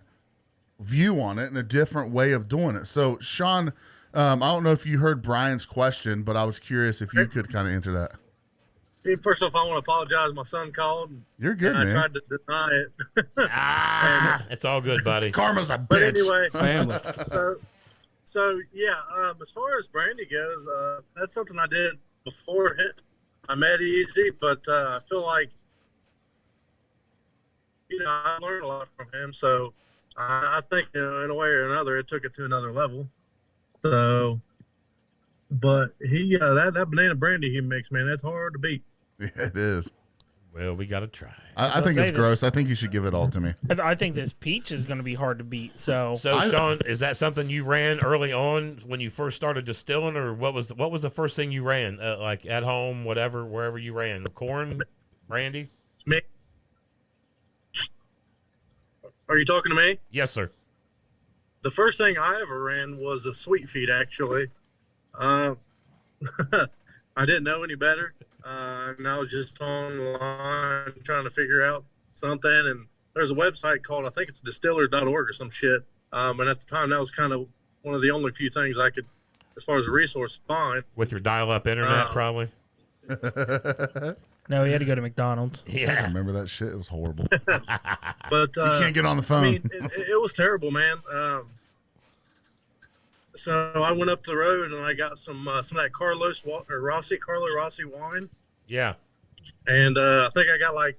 Speaker 3: view on it and a different way of doing it. So, Shawn, I don't know if you heard Brian's question, but I was curious if you could kind of answer that.
Speaker 7: Hey, first off, I want to apologize. My son called.
Speaker 3: You're good,
Speaker 7: and
Speaker 3: man.
Speaker 7: I tried to deny it.
Speaker 4: It's all good, buddy.
Speaker 3: Karma's a bitch.
Speaker 7: But anyway,
Speaker 1: Family.
Speaker 7: so yeah, as far as brandy goes, that's something I did before I met Easy, but I feel like, I learned a lot from him. So I think, in a way or another, it took it to another level. So, but he, that banana brandy he makes, man, that's hard to beat.
Speaker 3: Yeah, it is.
Speaker 4: Well, we got to try.
Speaker 3: I think
Speaker 2: say
Speaker 3: it's gross. I think you should give it all to me.
Speaker 2: I think this peach is going to be hard to beat. So
Speaker 4: Shawn, is that something you ran early on when you first started distilling, or what was the first thing you ran? Like at home, whatever, wherever you ran, corn, brandy?
Speaker 7: Me? Are you talking to me?
Speaker 4: Yes, sir.
Speaker 7: The first thing I ever ran was a sweet feed, actually. I didn't know any better. And I was just online trying to figure out something. And there's a website called, I think it's distiller.org or some shit. And at the time, that was kind of one of the only few things I could, as far as a resource, find.
Speaker 4: With your dial-up internet, probably.
Speaker 2: no, he had to go to McDonald's.
Speaker 3: I
Speaker 4: Yeah.
Speaker 3: remember that shit. It was horrible.
Speaker 7: But
Speaker 3: You can't get on the phone.
Speaker 7: I mean, it was terrible, man. So I went up the road and I got some of that Carlo Rossi wine.
Speaker 4: Yeah.
Speaker 7: And I think I got like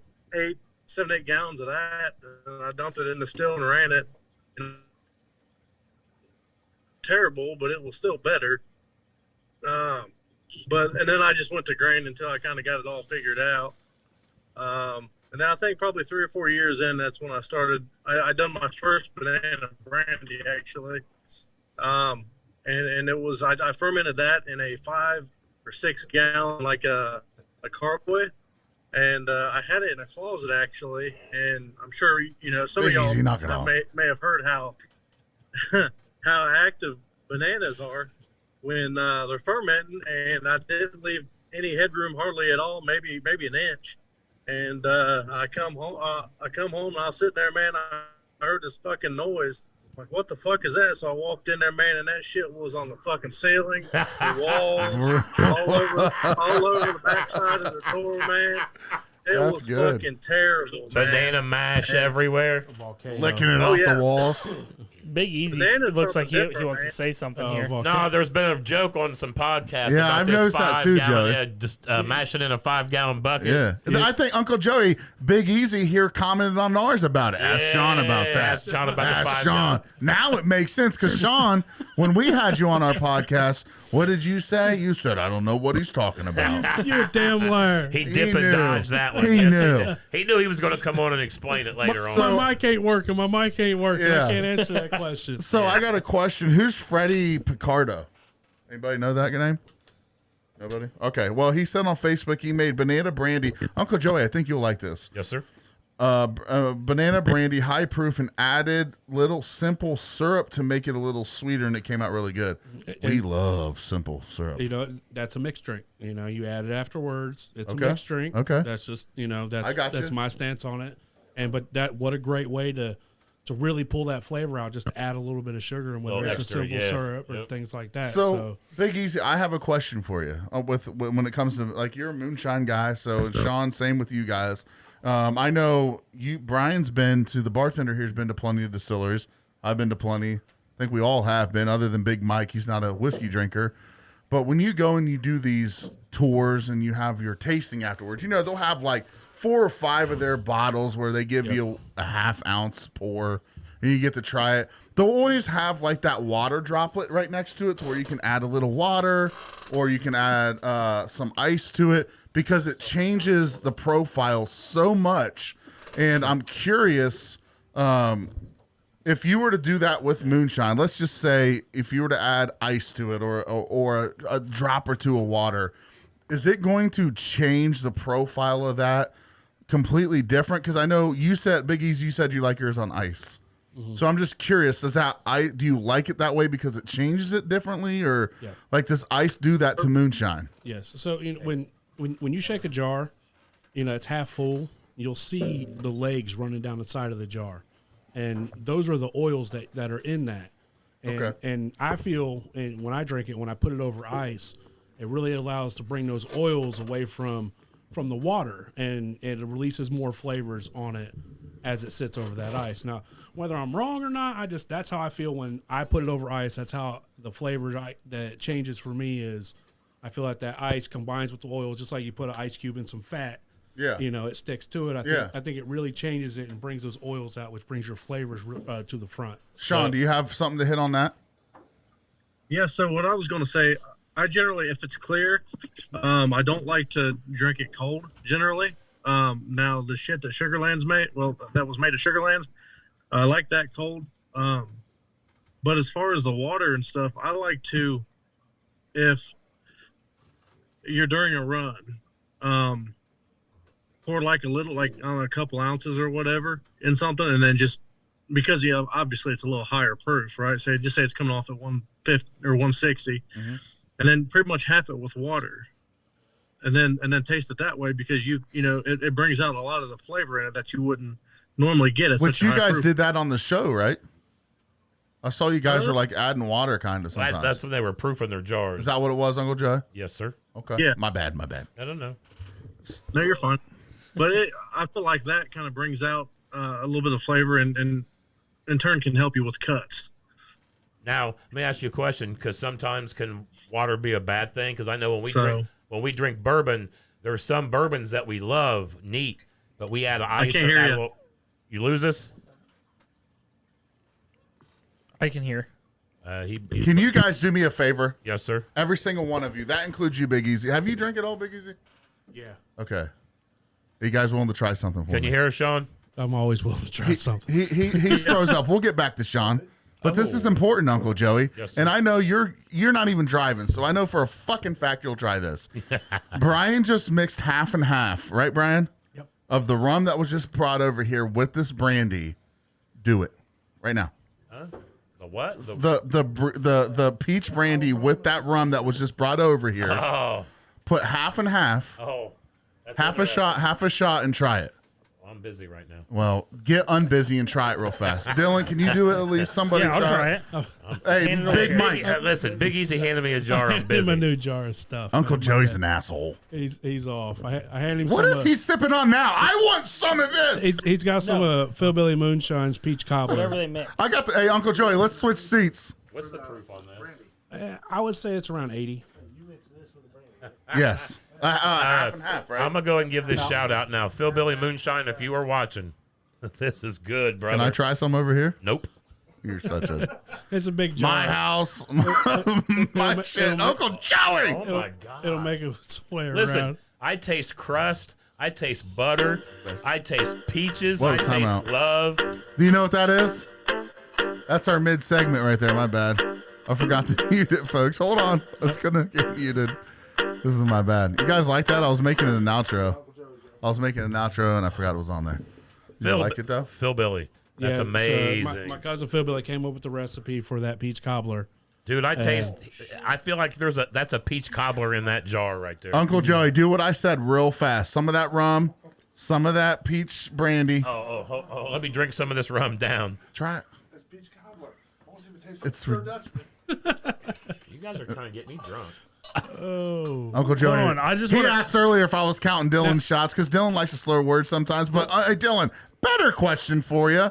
Speaker 7: 7, 8 gallons of that. And I dumped it in the still and ran it. And terrible, but it was still better. And then I just went to grain until I kind of got it all figured out. And then I think probably 3 or 4 years in, that's when I started. I done my first banana brandy, actually. And it was, I fermented that in a 5 or 6 gallon, like a carboy. And I had it in a closet, actually. And I'm sure, some of
Speaker 3: Big
Speaker 7: y'all
Speaker 3: Easy, knock it off.
Speaker 7: may have heard how how active bananas are when they're fermenting. And I didn't leave any headroom hardly at all, maybe an inch. And I come home, and I was sitting there, man, I heard this fucking noise. Like, what the fuck is that? So I walked in there, man, and that shit was on the fucking ceiling, the walls, all over the backside of the door, man. It
Speaker 3: That's
Speaker 7: was
Speaker 3: good.
Speaker 7: fucking terrible, man.
Speaker 4: Banana mash everywhere.
Speaker 3: Licking it
Speaker 7: Oh,
Speaker 3: off
Speaker 7: yeah.
Speaker 3: the walls.
Speaker 2: Big Easy
Speaker 7: Bananas
Speaker 2: looks like
Speaker 7: something
Speaker 2: he wants to
Speaker 7: different,
Speaker 2: say something here.
Speaker 4: No, there's been a joke on some podcasts.
Speaker 3: Yeah,
Speaker 4: about
Speaker 3: I've
Speaker 4: this
Speaker 3: noticed that too,
Speaker 4: 5-gallon,
Speaker 3: Joey.
Speaker 4: Yeah, just mashing in a 5-gallon bucket.
Speaker 3: Yeah. I think Uncle Joey, Big Easy here commented on ours about it. Ask Shawn about that.
Speaker 4: Ask Shawn about the
Speaker 3: Ask
Speaker 4: 5-gallon.
Speaker 3: Shawn. Now it makes sense because Shawn, when we had you on our podcast, what did you say? You said, I don't know what he's talking about.
Speaker 1: You're a damn liar.
Speaker 4: He dip and
Speaker 3: knew.
Speaker 4: dodged that one.
Speaker 3: He
Speaker 4: Yes,
Speaker 3: knew.
Speaker 4: did. He knew he was going to come on and explain it later on.
Speaker 1: My mic ain't working. My mic ain't working.
Speaker 3: Yeah.
Speaker 1: I can't answer that question.
Speaker 3: So I got a question. Who's Freddie Picardo? Anybody know that name? Nobody? Okay. Well, he said on Facebook he made banana brandy. Uncle Joey, I think you'll like this.
Speaker 4: Yes, sir.
Speaker 3: Banana brandy, high proof, and added little simple syrup to make it a little sweeter, and it came out really good. We love simple syrup.
Speaker 1: That's a mixed drink. You add it afterwards. It's
Speaker 3: Okay.
Speaker 1: a mixed drink.
Speaker 3: Okay.
Speaker 1: That's just
Speaker 3: I got
Speaker 1: that's
Speaker 3: you.
Speaker 1: my stance on it. But what a great way to really pull that flavor out, just to add a little bit of sugar and whether
Speaker 4: Little
Speaker 1: it's
Speaker 4: extra,
Speaker 1: a simple
Speaker 4: yeah.
Speaker 1: syrup or
Speaker 4: Yep.
Speaker 1: things like that.
Speaker 3: So, Big Easy, I have a question for you. When it comes to, like, you're a moonshine guy, so Shawn, same with you guys. I know Brian's been to, the bartender here's been to plenty of distilleries. I've been to plenty. I think we all have been, other than Big Mike. He's not a whiskey drinker. But when you go and you do these tours and you have your tasting afterwards, they'll have like 4 or 5 of their bottles where they give you a half ounce pour. and you get to try it. They'll always have like that water droplet right next to it, to where you can add a little water, or you can add some ice to it, because it changes the profile so much. And I'm curious, if you were to do that with moonshine, let's just say if you were to add ice to it, or a drop or two of water, is it going to change the profile of that completely different? Because I know you said, Big Easy, you said you like yours on ice. So I'm just curious, do you like it that way because it changes it differently, or like does ice do that to moonshine?
Speaker 1: Yes. So when you shake a jar, it's half full. You'll see the legs running down the side of the jar, and those are the oils that are in that. And, and I feel, and when I drink it, when I put it over ice, it really allows to bring those oils away from the water, and it releases more flavors on it as it sits over that ice. Now, whether I'm wrong or not, that's how I feel when I put it over ice. That's how the flavors that changes for me is, I feel like that ice combines with the oils, just like you put an ice cube in some fat. Yeah, it sticks to it. I think it really changes it and brings those oils out, which brings your flavors to the front.
Speaker 3: Shawn, do you have something to hit on that?
Speaker 7: Yeah. So what I was going to say, I generally, if it's clear, I don't like to drink it cold. Generally, now the shit that Sugarland's made, that was made of Sugarland's, I like that cold. But as far as the water and stuff, I like to, if you're during a run, pour like a little, like on a couple ounces or whatever in something, and then just, because obviously it's a little higher proof, right? So just say it's coming off at 150 or 160, and then pretty much half it with water, and then taste it that way, because it brings out a lot of the flavor in it that you wouldn't normally get.
Speaker 3: Which you guys did that on the show, right? I saw you guys were like adding water kind of sometimes.
Speaker 4: That's when they were proofing their jars.
Speaker 3: Is that what it was, Uncle Joe?
Speaker 4: Yes, sir.
Speaker 3: Okay.
Speaker 7: Yeah.
Speaker 3: My bad.
Speaker 4: I don't know.
Speaker 7: No, you're fine. But I feel like that kind of brings out a little bit of flavor, and in turn can help you with cuts.
Speaker 4: Now, let me ask you a question, because sometimes can water be a bad thing? Because I know when we drink bourbon, there are some bourbons that we love neat, but we add ice.
Speaker 7: I can't hear you.
Speaker 4: You lose us?
Speaker 2: I can hear.
Speaker 3: Can you guys do me a favor?
Speaker 4: Yes, sir.
Speaker 3: Every single one of you. That includes you, Big Easy. Have you drank it all, Big Easy?
Speaker 1: Yeah.
Speaker 3: Okay. Are you guys willing to try something for me?
Speaker 4: Can you hear us, Shawn?
Speaker 1: I'm always willing to try something.
Speaker 3: He froze up. We'll get back to Shawn. But this is important, Uncle Joey.
Speaker 4: Yes, sir.
Speaker 3: And I know you're not even driving, so I know for a fucking fact you'll try this. Brian just mixed half and half, right, Brian?
Speaker 5: Yep.
Speaker 3: Of the rum that was just brought over here with this brandy. Do it right now.
Speaker 4: Huh? The what?
Speaker 3: The peach brandy with that rum that was just brought over here.
Speaker 4: Oh.
Speaker 3: Put half and half.
Speaker 4: Oh. That's
Speaker 3: half a shot, and try it.
Speaker 4: Well, I'm busy right now.
Speaker 3: Well, get unbusy and try it real fast. Dylan, can you do it at least? Somebody
Speaker 2: Yeah, I'll try it.
Speaker 3: Hey, Big Mike.
Speaker 4: Listen, Big Easy handed me a jar. I'm
Speaker 1: Him
Speaker 4: busy.
Speaker 1: a new jar of stuff.
Speaker 3: Uncle Joey's an asshole.
Speaker 1: He's off. I hand him
Speaker 3: What
Speaker 1: some
Speaker 3: is he sipping on now? I want some of this.
Speaker 1: He's got some Philbilly Moonshine's peach cobbler.
Speaker 2: Whatever they mix.
Speaker 3: I got the. Hey, Uncle Joey, let's switch seats.
Speaker 4: What's the proof on this?
Speaker 1: I would say it's around 80.
Speaker 3: Yes. Half and half, right?
Speaker 4: I'm going to go ahead and give this shout out now. Philbilly Moonshine, if you are watching, this is good, brother.
Speaker 3: Can I try some over here?
Speaker 4: Nope.
Speaker 3: You're such a.
Speaker 1: It's a big jar.
Speaker 3: My house. My shit. Uncle Joey.
Speaker 4: Oh, my God.
Speaker 1: It'll make its way
Speaker 4: Listen,
Speaker 1: around.
Speaker 4: I taste crust. I taste butter. I taste peaches.
Speaker 3: Whoa,
Speaker 4: I
Speaker 3: time
Speaker 4: taste
Speaker 3: out.
Speaker 4: love.
Speaker 3: Do you know what that is? That's our mid segment right there. My bad. I forgot to mute it, folks. Hold on. It's going to get muted. This is my bad. You guys like that? I was making an outro. And I forgot it was on there. Did you like it, though?
Speaker 4: Philbilly. That's amazing.
Speaker 1: My cousin Philbilly came up with the recipe for that peach cobbler.
Speaker 4: Dude, I feel like that's a peach cobbler in that jar right there.
Speaker 3: Uncle Joey, do what I said real fast. Some of that rum, some of that peach brandy.
Speaker 4: Oh, let me drink some of this rum down.
Speaker 3: Try it.
Speaker 6: That's peach cobbler. I want to see if it tastes
Speaker 3: It's
Speaker 6: like Dutchman.
Speaker 4: You guys are trying to get me drunk.
Speaker 1: Oh,
Speaker 3: Uncle Joey.
Speaker 2: Hold on,
Speaker 3: He asked earlier if I was counting Dylan's shots because Dylan likes to slur words sometimes. But Dylan, better question for you: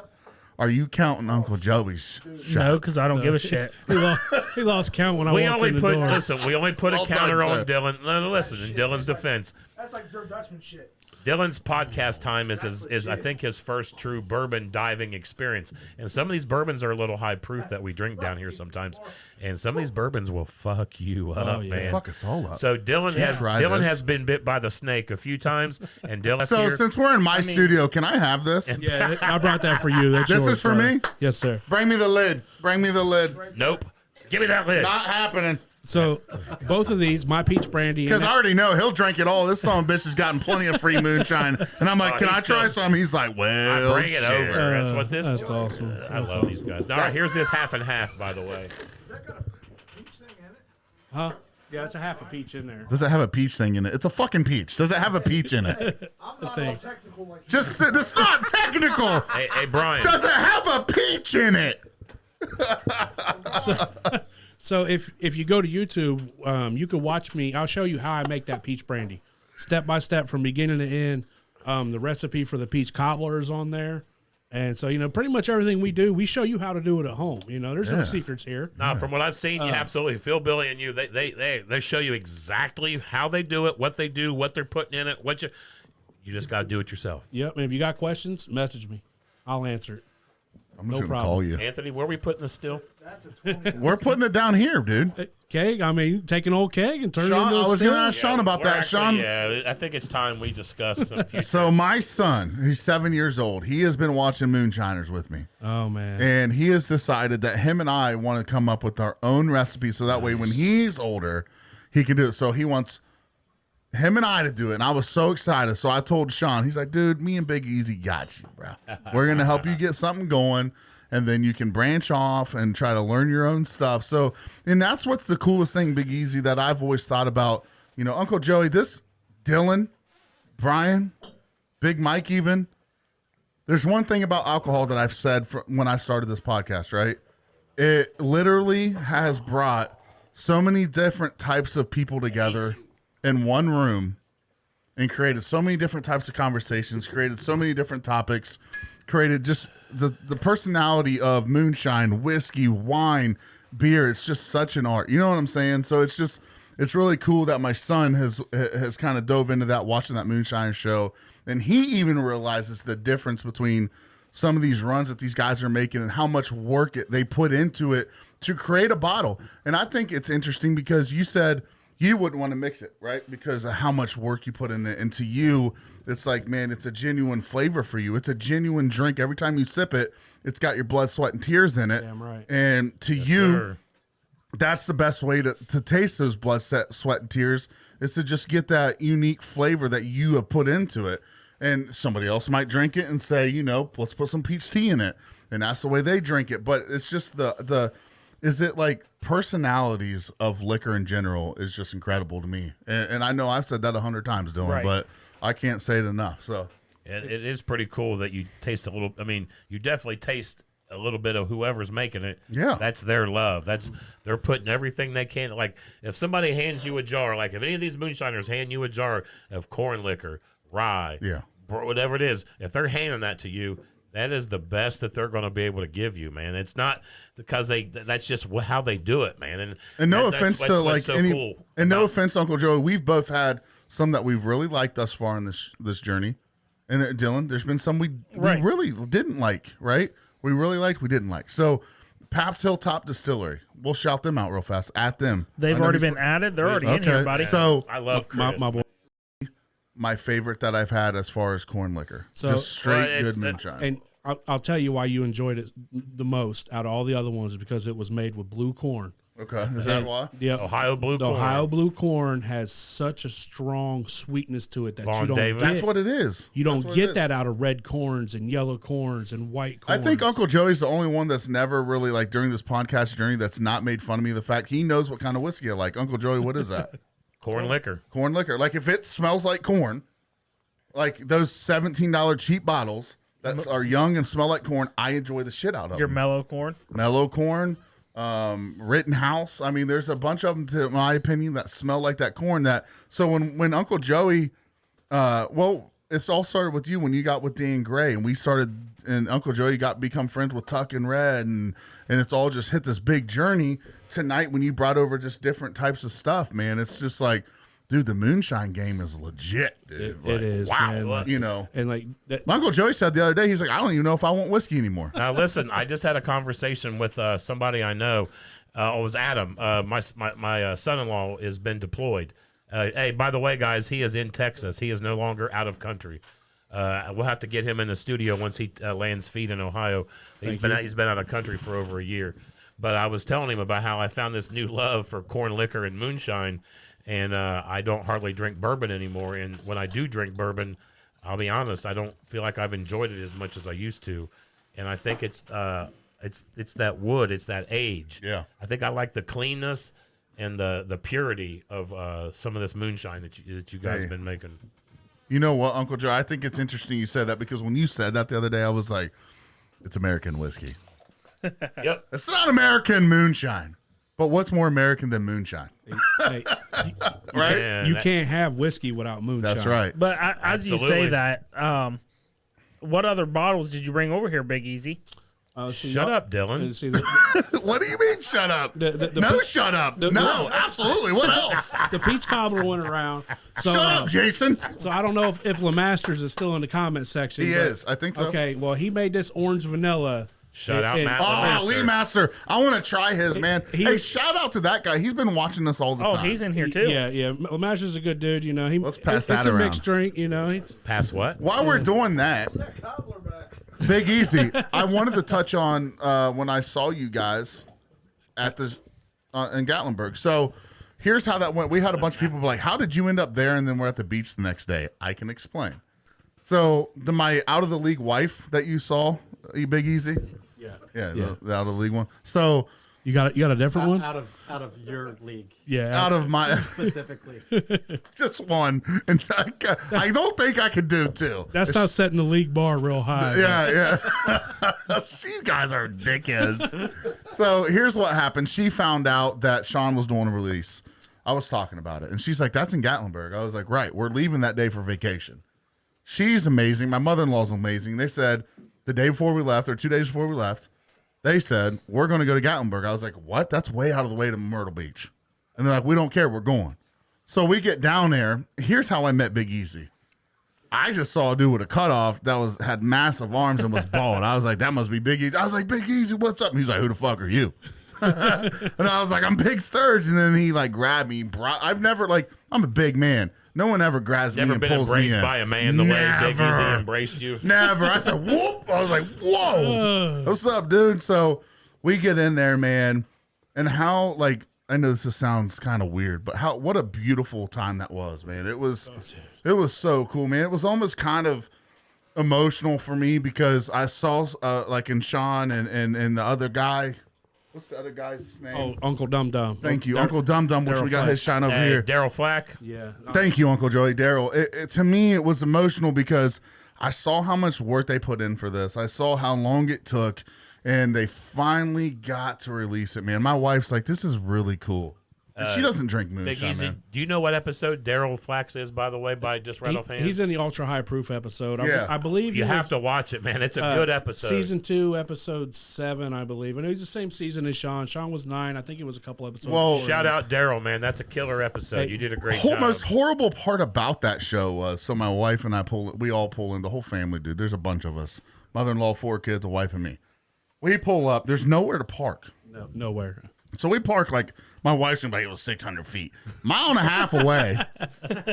Speaker 3: are you counting Uncle Joey's shots?
Speaker 2: No, because I don't give a shit.
Speaker 1: he lost count when I
Speaker 4: We
Speaker 1: walked
Speaker 4: only
Speaker 1: in the
Speaker 4: put
Speaker 1: door.
Speaker 4: we only put a
Speaker 3: Well
Speaker 4: counter
Speaker 3: done,
Speaker 4: on
Speaker 3: sir.
Speaker 4: Dylan. No, listen, in Dylan's defense,
Speaker 6: That's like Dirk Dutchman shit.
Speaker 4: Dylan's podcast time is I think his first true bourbon diving experience. And some of these bourbons are a little high proof that we drink down here sometimes. And some of these bourbons will fuck you up, man.
Speaker 3: Fuck us all up.
Speaker 4: So Dylan has been bit by the snake a few times, and Dylan.
Speaker 3: So since we're in my studio, can I have this?
Speaker 1: Yeah, I brought that for you. That's
Speaker 3: This
Speaker 1: yours,
Speaker 3: is for
Speaker 1: brother.
Speaker 3: me?
Speaker 1: Yes, sir.
Speaker 3: Bring me the lid. Bring me the lid.
Speaker 4: Nope. Give me that lid.
Speaker 3: Not happening.
Speaker 1: So both of these, my peach brandy.
Speaker 3: Because I already know he'll drink it all. This son of a bitch has gotten plenty of free moonshine. And I'm like, can I try some? He's like, well,
Speaker 4: I bring it
Speaker 3: shit.
Speaker 4: over. That's what this
Speaker 1: That's
Speaker 4: is.
Speaker 1: awesome.
Speaker 4: I love these guys. All right, here's this half and half, by the way.
Speaker 1: Huh? Yeah, it's a half a peach in there.
Speaker 3: Does it have a peach thing in it? It's a fucking peach. Does it have a peach in it?
Speaker 1: The thing.
Speaker 3: Just sit. It's not technical.
Speaker 4: Hey, Brian.
Speaker 3: Does it have a peach in it?
Speaker 1: So if you go to YouTube, you can watch me. I'll show you how I make that peach brandy, step by step from beginning to end. The recipe for the peach cobbler is on there, and so pretty much everything we do, we show you how to do it at home. There's no secrets here.
Speaker 4: No, from what I've seen, you absolutely. Phil, Billy, and you, they show you exactly how they do it, what they do, what they're putting in it. You just got to do it yourself.
Speaker 1: Yep. And if you got questions, message me. I'll answer it.
Speaker 3: I'm just
Speaker 1: No
Speaker 3: gonna
Speaker 1: problem.
Speaker 3: call you.
Speaker 4: Anthony, where are we putting this still?
Speaker 3: We're putting it down here, dude.
Speaker 1: Keg. I mean, take an old keg and turn
Speaker 3: Sean,
Speaker 1: it into a
Speaker 3: I was going to
Speaker 1: still.
Speaker 3: ask Sean about
Speaker 4: We're
Speaker 3: that.
Speaker 4: actually-
Speaker 3: Sean,
Speaker 4: Yeah, I think it's time we discuss some future.
Speaker 3: so my son, he's 7 years old. He has been watching Moonshiners with me.
Speaker 1: Oh man.
Speaker 3: And he has decided that him and I want to come up with our own recipe so that way when he's older, he can do it. So he wants him and I to do it. And I was so excited. So I told Sean, he's like, dude, me and Big Easy got you, bro. We're going to help you get something going. And then you can branch off and try to learn your own stuff. So, and that's what's the coolest thing, Big Easy, that I've always thought about. Uncle Joey, Dylan, Brian, Big Mike even. There's one thing about alcohol that I've said when I started this podcast, right? It literally has brought so many different types of people together in one room and created so many different types of conversations, created so many different topics, created just the personality of moonshine, whiskey, wine, beer. It's just such an art. You know what I'm saying? So it's really cool that my son has kind of dove into that, watching that moonshine show. And he even realizes the difference between some of these runs that these guys are making and how much work they put into it to create a bottle. And I think it's interesting because you said you wouldn't want to mix it, right? Because of how much work you put in it. And to you, it's like, man, it's a genuine flavor for you. It's a genuine drink. Every time you sip it, it's got your blood, sweat, and tears in it.
Speaker 1: Damn right.
Speaker 3: And to you, that's the best way to taste those blood, sweat, and tears is to just get that unique flavor that you have put into it. And somebody else might drink it and say, let's put some peach tea in it. And that's the way they drink it. But it's just is it like personalities of liquor in general is just incredible to me. And I know I've said that 100 times, Dylan,
Speaker 2: Right.
Speaker 3: but I can't say it enough. So
Speaker 4: It is pretty cool that you taste a little. I mean, you definitely taste a little bit of whoever's making it.
Speaker 3: Yeah.
Speaker 4: That's their love. They're putting everything they can. Like if somebody hands you a jar, like if any of these moonshiners hand you a jar of corn liquor, rye,
Speaker 3: Yeah.
Speaker 4: whatever it is, if they're handing that to you, that is the best that they're going to be able to give you, man. It's not because that's just how they do it, man.
Speaker 3: And no
Speaker 4: that's
Speaker 3: offense
Speaker 4: what's
Speaker 3: to like
Speaker 4: so
Speaker 3: any,
Speaker 4: cool
Speaker 3: and no
Speaker 4: about-
Speaker 3: offense, Uncle Joey. We've both had some that we've really liked thus far in this journey. And Dylan, there's been some we really didn't like, right? We really liked, we didn't like. So Pabst Hilltop Distillery, we'll shout them out real fast at them.
Speaker 2: They've already been added. They're already in here, buddy.
Speaker 3: So
Speaker 4: I love Chris.
Speaker 1: my boy.
Speaker 3: my favorite that I've had as far as corn liquor,
Speaker 1: So-
Speaker 3: just straight
Speaker 4: Well,
Speaker 3: good moonshine.
Speaker 1: And I'll tell you why you enjoyed it the most out of all the other ones is because it was made with blue corn.
Speaker 3: Okay, is that why?
Speaker 1: Yeah,
Speaker 4: Ohio blue
Speaker 1: the
Speaker 4: corn.
Speaker 1: Ohio blue corn has such a strong sweetness to it that
Speaker 4: Vaughn
Speaker 1: you don't
Speaker 4: Davis.
Speaker 1: get.
Speaker 3: That's what it is.
Speaker 1: You
Speaker 3: That's
Speaker 1: don't
Speaker 3: what it
Speaker 1: get
Speaker 3: is.
Speaker 1: that out of red corns and yellow corns and white
Speaker 3: I
Speaker 1: corns.
Speaker 3: think Uncle Joey's the only one that's never really like during this podcast journey that's not made fun of me. The fact he knows what kind of whiskey I like. Uncle Joey, what is that?
Speaker 4: Corn liquor.
Speaker 3: Corn liquor. Like if it smells like corn, like those $17 cheap bottles that are young and smell like corn, I enjoy the shit out of
Speaker 2: Your
Speaker 3: them.
Speaker 2: mellow corn.
Speaker 3: Mellow corn, Rittenhouse. I mean, there's a bunch of them, to my opinion, that smell like that corn. So when Uncle Joey, it's all started with you when you got with Dan Gray, and we started, and Uncle Joey become friends with Tuck and Red, and it's all just hit this big journey tonight when you brought over just different types of stuff, man. It's just like dude, the moonshine game is legit, dude.
Speaker 1: It is,
Speaker 3: Wow.
Speaker 1: man.
Speaker 3: You know,
Speaker 1: And like that,
Speaker 3: my Uncle Joey said the other day, he's like, I don't even know if I want whiskey anymore.
Speaker 4: Now listen, I just had a conversation with somebody I know. It was Adam. My son-in-law has been deployed. Hey, by the way, guys, he is in Texas. He is no longer out of country. We'll have to get him in the studio once he lands feet in Ohio. He's been out of country for over a year. But I was telling him about how I found this new love for corn liquor and moonshine, and I don't hardly drink bourbon anymore. And when I do drink bourbon, I'll be honest, I don't feel like I've enjoyed it as much as I used to. And I think it's that wood, it's that age.
Speaker 3: Yeah.
Speaker 4: I think I like the cleanness and the purity of some of this moonshine that you guys have been making.
Speaker 3: You know what, Uncle Joe? I think it's interesting you said that, because when you said that the other day, I was like, it's American whiskey.
Speaker 4: Yep.
Speaker 3: It's not American moonshine. But what's more American than moonshine?
Speaker 1: hey,
Speaker 3: Right?
Speaker 4: Man,
Speaker 1: you can't have whiskey without moonshine.
Speaker 3: That's right.
Speaker 2: But as you say
Speaker 4: Absolutely.
Speaker 2: that, what other bottles did you bring over here, Big Easy?
Speaker 4: Shut up, Dylan.
Speaker 1: See,
Speaker 3: What do you mean, shut up?
Speaker 1: The
Speaker 3: No,
Speaker 1: pe-
Speaker 3: shut up.
Speaker 1: the-
Speaker 3: No, absolutely. What else?
Speaker 1: the peach cobbler went around. So,
Speaker 3: Shut up, Jason.
Speaker 1: So I don't know if Lemasters is still in the comment section.
Speaker 3: He
Speaker 1: but-
Speaker 3: is. I think so.
Speaker 1: Okay, well, he made this orange vanilla.
Speaker 4: Shout out, Matt.
Speaker 3: Oh,
Speaker 4: Lemaster.
Speaker 3: Lee Master. I want to try his, man.
Speaker 1: he-
Speaker 3: Hey, shout out to that guy. He's been watching us all the
Speaker 2: Oh,
Speaker 3: time.
Speaker 2: he's in here too.
Speaker 1: Yeah. Lemaster's a good dude. You know,
Speaker 3: Let's pass
Speaker 1: it's
Speaker 3: that
Speaker 1: a
Speaker 3: around.
Speaker 1: mixed drink. You know,
Speaker 4: Pass what?
Speaker 3: While we're doing that, Big Easy, I wanted to touch on when I saw you guys at the in Gatlinburg. So here's how that went. We had a bunch of people be like, how did you end up there? And then we're at the beach the next day. I can explain. So my out of the league wife that you saw, Big Easy. Yeah, the out of the league one. So
Speaker 1: you got a different one.
Speaker 5: out of your league
Speaker 1: Yeah,
Speaker 3: out of my
Speaker 5: specifically.
Speaker 3: just one, and I don't think I could do two.
Speaker 1: That's not setting the league bar real high.
Speaker 3: Yeah. You guys are dickheads. So here's what happened. She found out that Shawn was doing a release. I was talking about it, and she's like, that's in Gatlinburg. I was like, right, we're leaving that day for vacation. She's amazing. My mother-in-law's amazing. They said the day before we left, or 2 days before we left, they said, we're going to go to Gatlinburg. I was like, what? That's way out of the way to Myrtle Beach. And they're like, we don't care. We're going. So we get down there. Here's how I met Big Easy. I just saw a dude with a cutoff that had massive arms and was bald. I was like, that must be Big Easy. I was like, Big Easy, what's up? And he's like, who the fuck are you? And I was like, I'm Big Sturge. And then he grabbed me. I'm a big man. No one ever grabs me
Speaker 4: Never
Speaker 3: and
Speaker 4: been
Speaker 3: pulls me
Speaker 4: embraced
Speaker 3: in.
Speaker 4: by a man the way Big Easy
Speaker 3: Never.
Speaker 4: embraced you.
Speaker 3: Never. I said, whoop. I was like, whoa. What's up, dude? So we get in there, man. And how, I know this sounds kind of weird, but what a beautiful time that was, man. It was so cool, man. It was almost kind of emotional for me because I saw, in Shawn and the other guy. What's the other guy's name?
Speaker 1: Oh, Uncle Dum Dum.
Speaker 3: Thank you, Uncle Dum Dum, which
Speaker 1: Daryl
Speaker 3: we got
Speaker 1: Flack.
Speaker 3: his shine over here.
Speaker 4: Daryl Flack.
Speaker 1: Yeah.
Speaker 3: Thank you, Uncle Joey. Daryl. To me, it was emotional because I saw how much work they put in for this. I saw how long it took, and they finally got to release it, man. My wife's like, this is really cool. And she doesn't drink
Speaker 4: Big
Speaker 3: moonshine,
Speaker 4: Easy.
Speaker 3: man.
Speaker 4: Do you know what episode Daryl Flax is, by the way, by just right offhand?
Speaker 1: He's in the ultra high proof episode.
Speaker 3: Yeah.
Speaker 1: I believe
Speaker 4: You
Speaker 1: he
Speaker 4: have
Speaker 1: was,
Speaker 4: to watch it, man. It's a good episode.
Speaker 1: Season 2, episode 7, I believe. And it was the same season as Shawn. Shawn was 9. I think it was a couple episodes.
Speaker 3: Well,
Speaker 1: before.
Speaker 4: Shout out Daryl, man. That's a killer episode.
Speaker 1: Hey,
Speaker 4: You did a great
Speaker 3: The
Speaker 4: job.
Speaker 3: most horrible part about that show was, so my wife and I we all pull in, the whole family, dude. There's a bunch of us. Mother-in-law, 4 kids, a wife, and me. We pull up. There's nowhere to park.
Speaker 1: No, nowhere.
Speaker 3: So we park my wife's gonna be it was 600 feet, mile and a half away,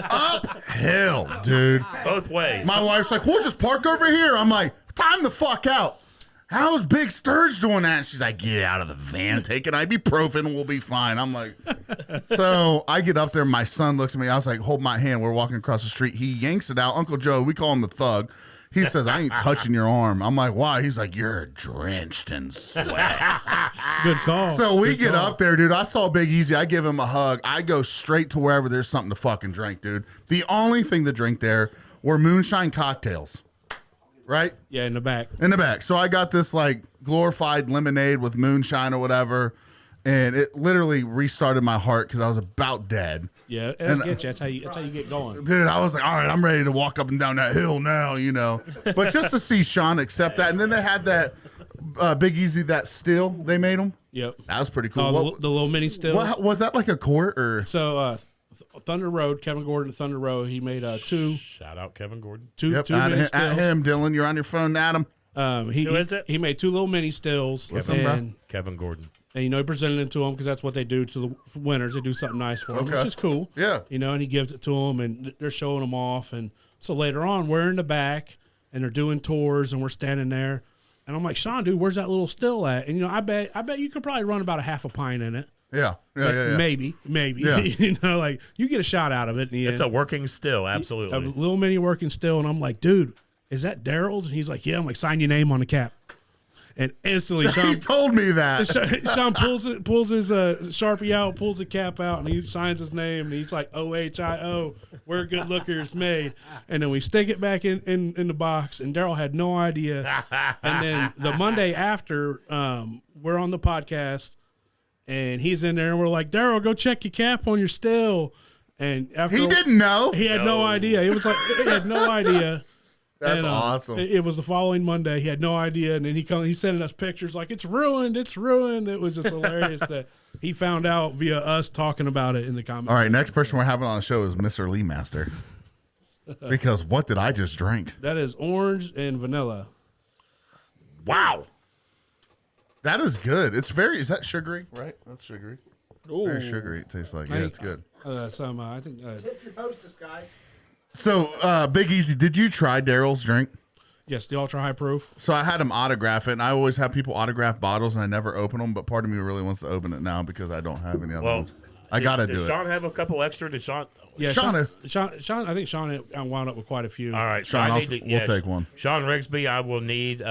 Speaker 3: uphill, dude.
Speaker 4: Both ways.
Speaker 3: My wife's like, we'll just park over here. I'm like, time the fuck out. How's Big Sturge doing that? And she's like, get out of the van, take an ibuprofen, we'll be fine. I'm like, so I get up there. My son looks at me. I was like, hold my hand. We're walking across the street. He yanks it out. Uncle Joe, we call him the thug. He says, I ain't touching your arm. I'm like, why? He's like, you're drenched in sweat.
Speaker 1: Good call.
Speaker 3: So we
Speaker 1: Good
Speaker 3: get
Speaker 1: call.
Speaker 3: up there, dude. I saw Big Easy. I give him a hug. I go straight to wherever there's something to fucking drink, dude. The only thing to drink there were moonshine cocktails, right?
Speaker 1: Yeah, in the back.
Speaker 3: In the back. So I got this glorified lemonade with moonshine or whatever, and it literally restarted my heart because I was about dead.
Speaker 1: Yeah, and I get you. That's how you get going.
Speaker 3: Dude, I was like, all right, I'm ready to walk up and down that hill now, But just to see Shawn accept that, and then they had that Big Easy, that still they made them.
Speaker 1: Yep.
Speaker 3: That was pretty cool.
Speaker 1: Oh, the little mini stills.
Speaker 3: What was that, like a quart or?
Speaker 1: So Thunder Road, Kevin Gordon at Thunder Road. He made two.
Speaker 4: Shout out Kevin Gordon.
Speaker 3: Yep,
Speaker 1: Two mini
Speaker 3: at
Speaker 1: stills.
Speaker 3: him, Dylan. You're on your phone, Adam.
Speaker 2: Who is it?
Speaker 1: He made two little mini stills.
Speaker 3: Listen, bro.
Speaker 4: Kevin Gordon.
Speaker 1: And, he presented it to them because that's what they do to the winners. They do something nice for them,
Speaker 3: Okay.
Speaker 1: which is cool.
Speaker 3: Yeah.
Speaker 1: And he gives it to them, and they're showing them off. And so later on, we're in the back, and they're doing tours, and we're standing there. And I'm like, Shawn, dude, where's that little still at? And, I bet you could probably run about a half a pint in it.
Speaker 3: Yeah.
Speaker 1: Maybe.
Speaker 3: Yeah.
Speaker 1: You get a shot out of it. In the
Speaker 4: It's
Speaker 1: end.
Speaker 4: a working still,
Speaker 1: A
Speaker 4: absolutely.
Speaker 1: little mini working still. And I'm like, dude, is that Daryl's? And he's like, yeah. I'm like, sign your name on the cap. And instantly,
Speaker 3: He
Speaker 1: Shawn,
Speaker 3: told me that.
Speaker 1: Shawn pulls his Sharpie out, pulls the cap out, and he signs his name. And he's like, OHIO, where good liquor is made. And then we stick it back in the box. And Daryl had no idea. And then the Monday after, we're on the podcast, and he's in there, and we're like, Daryl, go check your cap on your still. And after
Speaker 3: He didn't know.
Speaker 1: he had no idea. It was like he had no idea.
Speaker 3: That's
Speaker 1: And,
Speaker 3: awesome.
Speaker 1: It was the following Monday. He had no idea, and then he's sending us pictures like it's ruined. It was just hilarious that he found out via us talking about it in the comments.
Speaker 3: All right, next person we're having on the show is Mr. Lee Master. Because what did I just drink?
Speaker 1: That is orange and vanilla.
Speaker 3: Wow. That is good. Is that sugary? Right? That's sugary. Very sugary, it tastes like. Yeah, it's good.
Speaker 1: I think
Speaker 6: Your hostess, guys.
Speaker 3: So, Big Easy, did you try Daryl's drink?
Speaker 1: yes, the ultra high proof.
Speaker 3: So I had him autograph it, and I always have people autograph bottles, and I never open them, but part of me really wants to open it now because I don't have any other
Speaker 4: Well,
Speaker 3: ones. I got to
Speaker 4: Did
Speaker 3: do it.
Speaker 4: Shawn have a couple extra? Did Shawn?
Speaker 1: Yeah,
Speaker 3: Shawn-
Speaker 1: Sean. I think Shawn wound up with quite a few.
Speaker 4: All right, so
Speaker 3: Shawn,
Speaker 4: I
Speaker 3: I'll
Speaker 4: need to,
Speaker 3: we'll
Speaker 4: yes,
Speaker 3: take one.
Speaker 4: Shawn Rigsby, I will need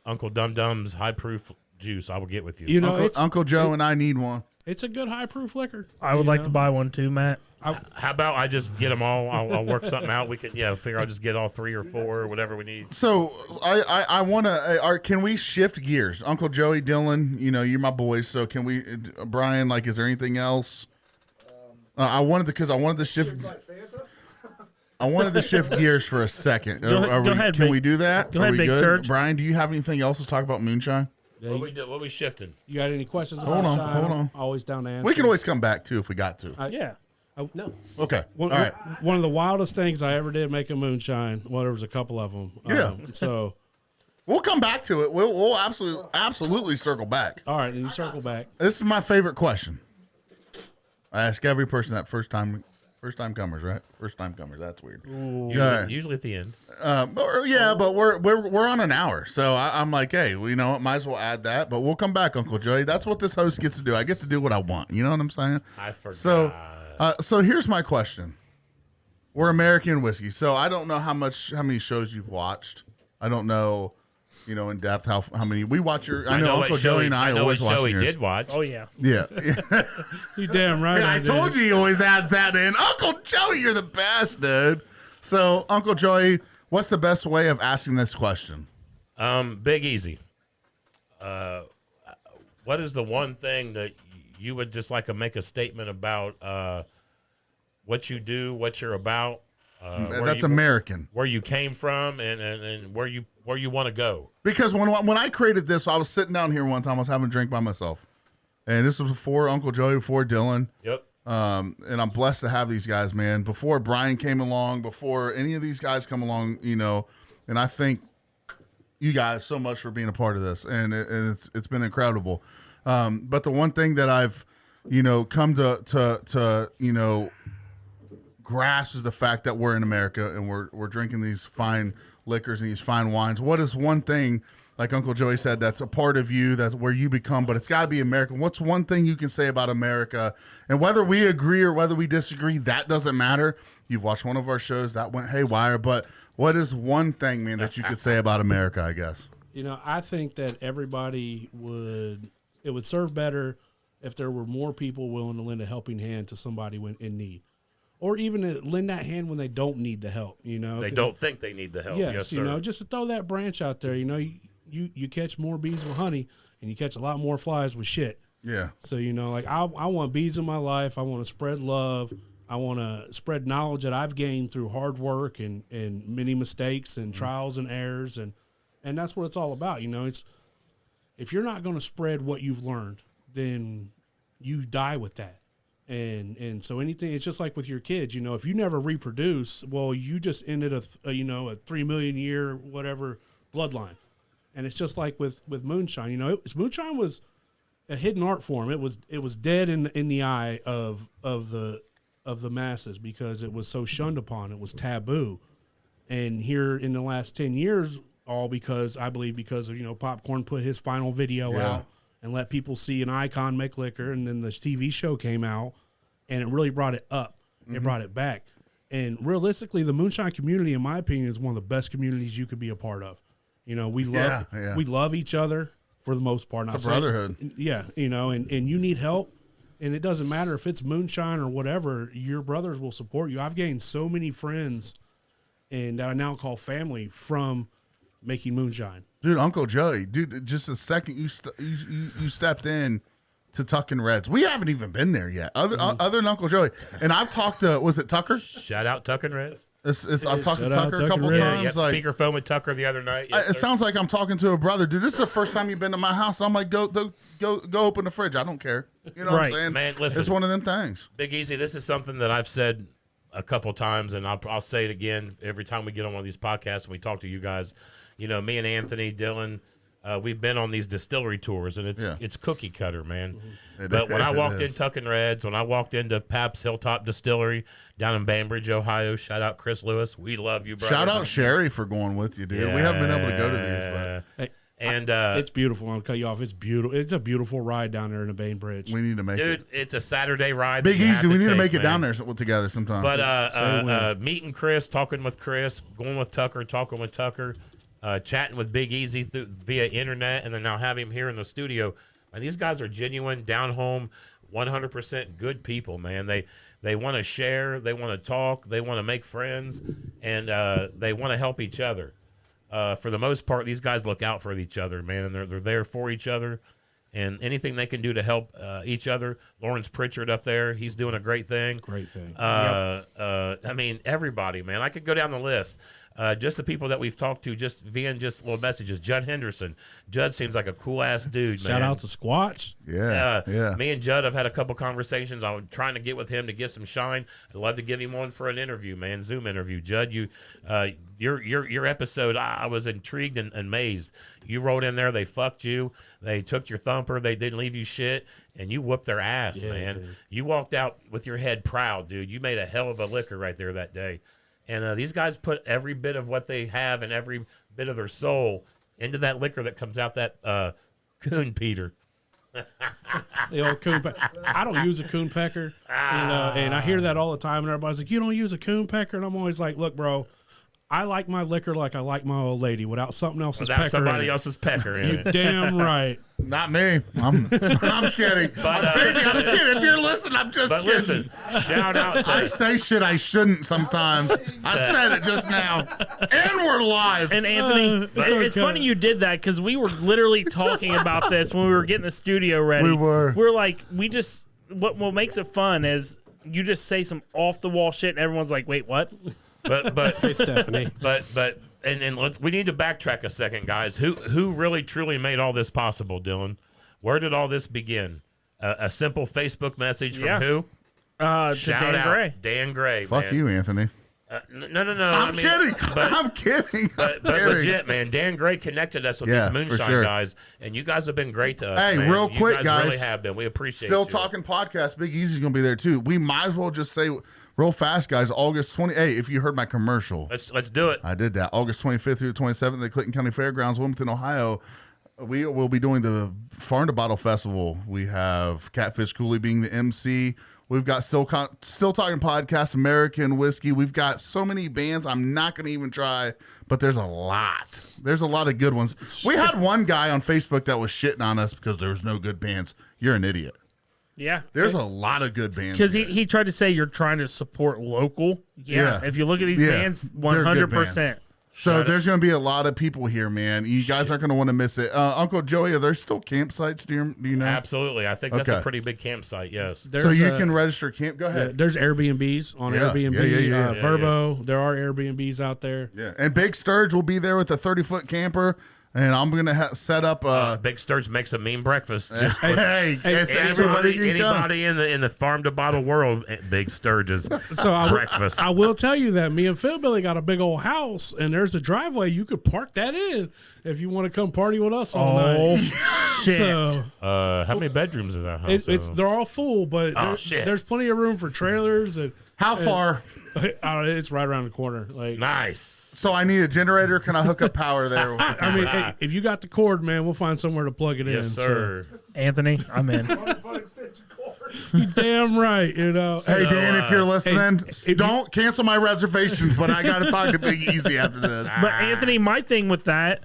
Speaker 4: Uncle Dum Dum's high proof juice. I will get with you.
Speaker 1: You know,
Speaker 3: Uncle Joe and I need one.
Speaker 1: it's a good high proof liquor.
Speaker 2: I would like to buy one too, Matt.
Speaker 4: How about I just get them all? I'll work something out. We can figure I'll just get all 3 or 4 or whatever we need.
Speaker 3: So I want to. Can we shift gears, Uncle Joey, Dylan? You're my boys. So can we, Brian? Like, is there anything else? I wanted to shift. I wanted to shift gears for a second.
Speaker 2: Go ahead,
Speaker 3: can
Speaker 2: Big-
Speaker 3: we do that?
Speaker 2: go
Speaker 3: Are
Speaker 2: ahead,
Speaker 3: we
Speaker 2: Big
Speaker 3: good?
Speaker 2: Surge.
Speaker 3: Brian, do you have anything else to talk about moonshine?
Speaker 4: What we shifting?
Speaker 1: You got any questions
Speaker 3: Hold
Speaker 1: about
Speaker 3: on,
Speaker 1: Shine?
Speaker 3: hold
Speaker 1: I'm
Speaker 3: on.
Speaker 1: always down to answer.
Speaker 3: We can always come back too if we got to.
Speaker 2: Yeah.
Speaker 5: No.
Speaker 3: Okay.
Speaker 1: One,
Speaker 3: All right.
Speaker 1: one of the wildest things I ever did make a moonshine. Well, there was a couple of them.
Speaker 3: Yeah.
Speaker 1: So,
Speaker 3: We'll come back to it. We'll absolutely circle back.
Speaker 1: all right, and you circle back.
Speaker 3: This is my favorite question. I ask every person that first time comers, right? First time comers. That's weird.
Speaker 4: Usually at the end.
Speaker 3: But we're on an hour, so I'm like, hey, might as well add that. But we'll come back, Uncle Joey. That's what this host gets to do. I get to do what I want. You know what I'm saying?
Speaker 4: I forgot.
Speaker 3: So here's my question. We're American whiskey, so I don't know how many shows you've watched. I don't know, in depth how many we watch your. I know
Speaker 4: what
Speaker 3: Uncle
Speaker 4: show
Speaker 3: Joey and I
Speaker 4: know
Speaker 3: always
Speaker 4: what
Speaker 3: watch
Speaker 4: show he
Speaker 3: yours.
Speaker 4: did watch.
Speaker 2: Oh yeah.
Speaker 3: Yeah.
Speaker 1: You damn right.
Speaker 3: I told you he always adds that in. Uncle Joey, you're the best, dude. So, Uncle Joey, what's the best way of asking this question?
Speaker 4: Big Easy. What is the one thing that you would just like to make a statement about what you do, what you're about?
Speaker 3: That's American.
Speaker 4: Where you came from and where you want to go.
Speaker 3: Because when I created this, I was sitting down here one time. I was having a drink by myself, and this was before Uncle Joey, before Dylan.
Speaker 4: Yep.
Speaker 3: And I'm blessed to have these guys, man. Before Brian came along, before any of these guys come along, and I thank you guys so much for being a part of this, and it's been incredible. But the one thing that I've, come to grasp is the fact that we're in America and we're drinking these fine liquors and these fine wines. What is one thing, like Uncle Joey said, that's a part of you, that's where you become, but it's got to be American. What's one thing you can say about America? And whether we agree or whether we disagree, that doesn't matter. You've watched one of our shows that went haywire, but what is one thing, man, that you could say about America, I guess?
Speaker 1: I think that it would serve better if there were more people willing to lend a helping hand to somebody when in need. Or even to lend that hand when they don't need the help,
Speaker 4: They don't think they need the help.
Speaker 1: Yes,
Speaker 4: sir.
Speaker 1: just to throw that branch out there. You catch more bees with honey, and you catch a lot more flies with shit.
Speaker 3: Yeah.
Speaker 1: So I want bees in my life. I want to spread love. I want to spread knowledge that I've gained through hard work and many mistakes and trials and errors, and that's what it's all about. It's if you're not going to spread what you've learned, then you die with that. And so anything, it's just like with your kids, if you never reproduce, well, you just ended a 3 million year whatever bloodline. And it's just like with moonshine. Moonshine was a hidden art form. It was dead in the eye of the masses because it was so shunned upon. It was taboo. And here in the last 10 years, all because of Popcorn put his final video out and let people see an icon make liquor, and then the TV show came out, and it really brought it up. Mm-hmm. It brought it back. And realistically, the moonshine community, in my opinion, is one of the best communities you could be a part of. We love each other for the most part.
Speaker 3: It's a brotherhood.
Speaker 1: Yeah, and you need help, and it doesn't matter if it's moonshine or whatever, your brothers will support you. I've gained so many friends, and that I now call family, from making moonshine.
Speaker 3: Dude, Uncle Joey, just a second you stepped in to Tuckin' Reds. We haven't even been there yet, other than Uncle Joey. And I've talked to, was it Tucker?
Speaker 4: Shout out Tuckin' Reds.
Speaker 3: I've talked to Tucker a couple times.
Speaker 4: Yeah, speakerphone with Tucker the other night. Yes,
Speaker 3: it sounds like I'm talking to a brother. Dude, this is the first time you've been to my house. I'm like, go open the fridge. I don't care. You know what I'm saying?
Speaker 4: Man, listen,
Speaker 3: it's one of them things.
Speaker 4: Big Easy, this is something that I've said a couple times, and I'll say it again every time we get on one of these podcasts and we talk to you guys. Me and Anthony, Dylan, we've been on these distillery tours, and it's cookie cutter, man. Mm-hmm. But when I walked in Tuckin' Reds, when I walked into Pabst Hilltop Distillery down in Bainbridge, Ohio, shout out Chris Lewis. We love you, brother.
Speaker 3: Shout out Sherry for going with you, dude.
Speaker 4: Yeah.
Speaker 3: We haven't been able to go to these, but
Speaker 1: it's beautiful. I'll cut you off. It's beautiful. It's a beautiful ride down there in the Bainbridge.
Speaker 3: We need to make it.
Speaker 4: Dude, it's a Saturday ride.
Speaker 3: Big Easy. We need to make it down there together sometime.
Speaker 4: But meeting Chris, talking with Chris, going with Tucker, talking with Tucker, chatting with Big Easy via internet, and then now have him here in the studio. And these guys are genuine, down home, 100% good people, man. They want to share, they want to talk, they want to make friends, and they want to help each other. For the most part, these guys look out for each other, man, and they're there for each other. And anything they can do to help each other. Lawrence Pritchard up there, he's doing a great thing.
Speaker 1: Great thing.
Speaker 4: I mean, everybody, man. I could go down the list. Just the people that we've talked to, just via just little messages. Judd Henderson. Judd seems like a cool ass dude, man.
Speaker 1: Shout out to Squatch.
Speaker 3: Yeah.
Speaker 4: Me and Judd have had a couple conversations. I'm trying to get with him to get some shine. I'd love to give him one for an interview, man. Zoom interview. Judd, your episode, I was intrigued and amazed. You wrote in there, they fucked you. They took your thumper. They didn't leave you shit. And you whooped their ass, man. Dude. You walked out with your head proud, dude. You made a hell of a liquor right there that day. And these guys put every bit of what they have and every bit of their soul into that liquor that comes out that coon Peter.
Speaker 1: The old coon pecker. I don't use a coon pecker, and I hear that all the time. And everybody's like, "You don't use a coon pecker?" And I'm always like, "Look, bro, I like my liquor like I like my old lady, without something else's pecker.
Speaker 4: Somebody else's pecker in it.
Speaker 1: You damn right.
Speaker 3: Not me. I'm kidding.
Speaker 4: But,
Speaker 3: I'm kidding. If you're listening, I'm just kidding.
Speaker 4: Listen, shout out to
Speaker 3: I say shit I shouldn't sometimes. I said it just now. And we're live.
Speaker 2: And Anthony, it's funny you did that because we were literally talking about this when we were getting the studio ready.
Speaker 3: We were.
Speaker 2: We're like, what makes it fun is you just say some off the wall shit and everyone's like, wait, what?
Speaker 4: But
Speaker 5: Hey, Stephanie.
Speaker 4: And we need to backtrack a second, guys. Who really truly made all this possible, Dylan? Where did all this begin? A simple Facebook message from who?
Speaker 2: To Dan Gray.
Speaker 4: Dan Gray.
Speaker 3: Fuck
Speaker 4: man.
Speaker 3: you, Anthony.
Speaker 4: No.
Speaker 3: I'm kidding. I'm kidding.
Speaker 4: But legit, man. Dan Gray connected us with these moonshine guys, and you guys have been great to us.
Speaker 3: Hey,
Speaker 4: man.
Speaker 3: real quick,
Speaker 4: you
Speaker 3: guys.
Speaker 4: Really have been. We appreciate.
Speaker 3: Still
Speaker 4: you.
Speaker 3: talking podcast. Big Easy's gonna be there too. We might as well just say real fast, guys. August 20. Hey, if you heard my commercial,
Speaker 4: let's do it.
Speaker 3: I did that. August 25th through the 27th at the Clinton County Fairgrounds, Wilmington, Ohio. We will be doing the Farm to Bottle Festival. We have Catfish Cooley being the MC. We've got Still Talking Podcast, American Whiskey. We've got so many bands. I'm not going to even try, but there's a lot. There's a lot of good ones. We had one guy on Facebook that was shitting on us because there was no good bands. You're an idiot.
Speaker 2: Yeah.
Speaker 3: There's a lot of good bands.
Speaker 2: Because he tried to say you're trying to support local. Yeah. If you look at these bands, 100%.
Speaker 3: So there's going to be a lot of people here, man. You guys aren't going to want to miss it. Uncle Joey, are there still campsites? Do you know?
Speaker 4: Absolutely. I think that's a pretty big campsite, yes.
Speaker 3: So you can register camp. Go ahead.
Speaker 1: There's Airbnbs on Airbnb. Verbo. There are Airbnbs out there.
Speaker 3: Yeah. And Big Sturge will be there with a 30-foot camper. and I'm gonna set up.
Speaker 4: Big Sturge makes a mean breakfast.
Speaker 3: Hey, everybody can come.
Speaker 4: Anybody in the farm to bottle world, Big Sturge's breakfast.
Speaker 1: I will tell you that me and Phil Billy got a big old house, and there's a driveway. You could park that in if you want to come party with us all night.
Speaker 2: Shit.
Speaker 1: So,
Speaker 4: how many bedrooms is that house?
Speaker 1: they're all full, but there's plenty of room for trailers. And
Speaker 3: How far?
Speaker 1: It's right around the corner. Like
Speaker 4: nice.
Speaker 3: So I need a generator. Can I hook up power there?
Speaker 1: I mean, hey, if you got the cord, man, we'll find somewhere to plug it in.
Speaker 4: Yes, sir.
Speaker 2: Anthony, I'm in.
Speaker 1: You damn right. You know.
Speaker 3: Hey Dan, if you're listening,
Speaker 1: hey,
Speaker 3: don't cancel my reservations. But I got to talk to Big Easy after this.
Speaker 2: But Anthony, my thing with that,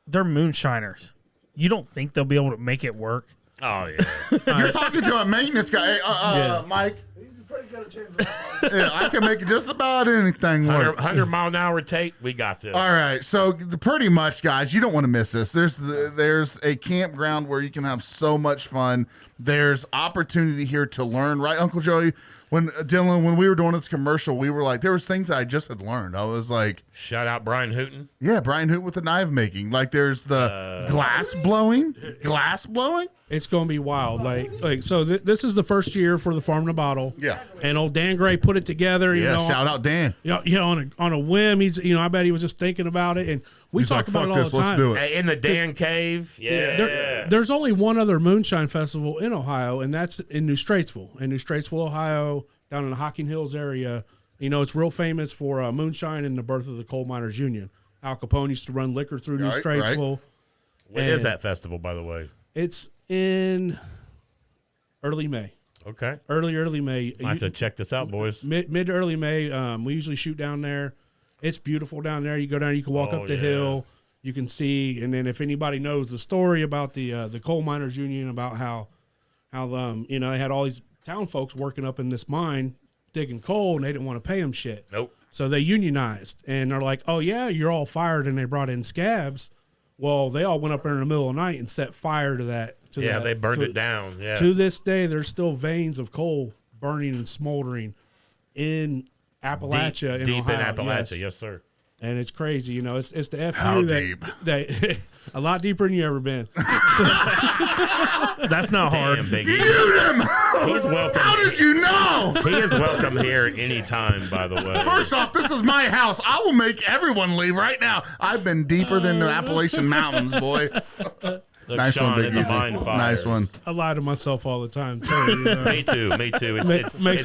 Speaker 2: they're moonshiners. You don't think they'll be able to make it work?
Speaker 4: Oh yeah.
Speaker 3: You're talking to a maintenance guy, Mike.
Speaker 6: He's pretty good at changing that.
Speaker 3: Yeah, I can make just about anything work.
Speaker 4: 100-mile-an-hour tape. We got this.
Speaker 3: All right, so pretty much, guys, you don't want to miss this. There's a campground where you can have so much fun. There's opportunity here to learn, right, Uncle Joey? When Dylan, when we were doing this commercial, we were like, there was things I just had learned. I was like,
Speaker 4: shout out Brian Hooten.
Speaker 3: yeah, Brian Hoot with the knife making. Like, there's the glass blowing.
Speaker 1: It's going to be wild. Like so this is the first year for the Farm to Bottle.
Speaker 3: Yeah.
Speaker 1: And old Dan Gray put it together. You know,
Speaker 3: shout out Dan.
Speaker 1: You know, on a whim. He's, I bet he was just thinking about it. And we
Speaker 3: He's
Speaker 1: talk
Speaker 3: like,
Speaker 1: about
Speaker 3: fuck
Speaker 1: it all
Speaker 3: this,
Speaker 1: the time.
Speaker 3: let's do it.
Speaker 4: Hey, in the Dan Cave. Yeah.
Speaker 1: There's only one other moonshine festival in Ohio, and that's in New Straitsville. In New Straitsville, Ohio, down in the Hocking Hills area. It's real famous for moonshine and the birth of the Coal Miners Union. Al Capone used to run liquor through New Straitsville.
Speaker 3: Right.
Speaker 4: When is that festival, by the way?
Speaker 1: It's in early May.
Speaker 4: Okay.
Speaker 1: Early May.
Speaker 4: I have to check this out, boys.
Speaker 1: Mid to early May. We usually shoot down there. It's beautiful down there. You go down, you can walk up the hill. You can see, and then if anybody knows the story about the Coal Miners Union, about how they had all these town folks working up in this mine digging coal, and they didn't want to pay them shit.
Speaker 4: Nope.
Speaker 1: So they unionized, and they're like, "Oh yeah, you're all fired," and they brought in scabs. Well, they all went up there in the middle of the night and set fire to that.
Speaker 4: They burned it down. Yeah.
Speaker 1: To this day, there's still veins of coal burning and smoldering in Appalachia,
Speaker 4: deep
Speaker 1: Ohio.
Speaker 4: in Appalachia, yes, sir.
Speaker 1: And it's crazy, it's the
Speaker 3: How
Speaker 1: FU
Speaker 3: deep?
Speaker 1: that a lot deeper than you ever been.
Speaker 2: That's not hard.
Speaker 4: Damn, Biggie.
Speaker 3: He's
Speaker 4: welcome.
Speaker 3: How did you know?
Speaker 4: He is welcome here anytime, by the way.
Speaker 3: First off, this is my house. I will make everyone leave right now. I've been deeper than the Appalachian Mountains, boy.
Speaker 4: Look,
Speaker 3: Nice
Speaker 4: Shawn
Speaker 3: one, Big
Speaker 4: in the
Speaker 3: Easy.
Speaker 4: mine fire.
Speaker 3: Nice one.
Speaker 1: I lie to myself all the time, too.
Speaker 4: Me too.
Speaker 1: Makes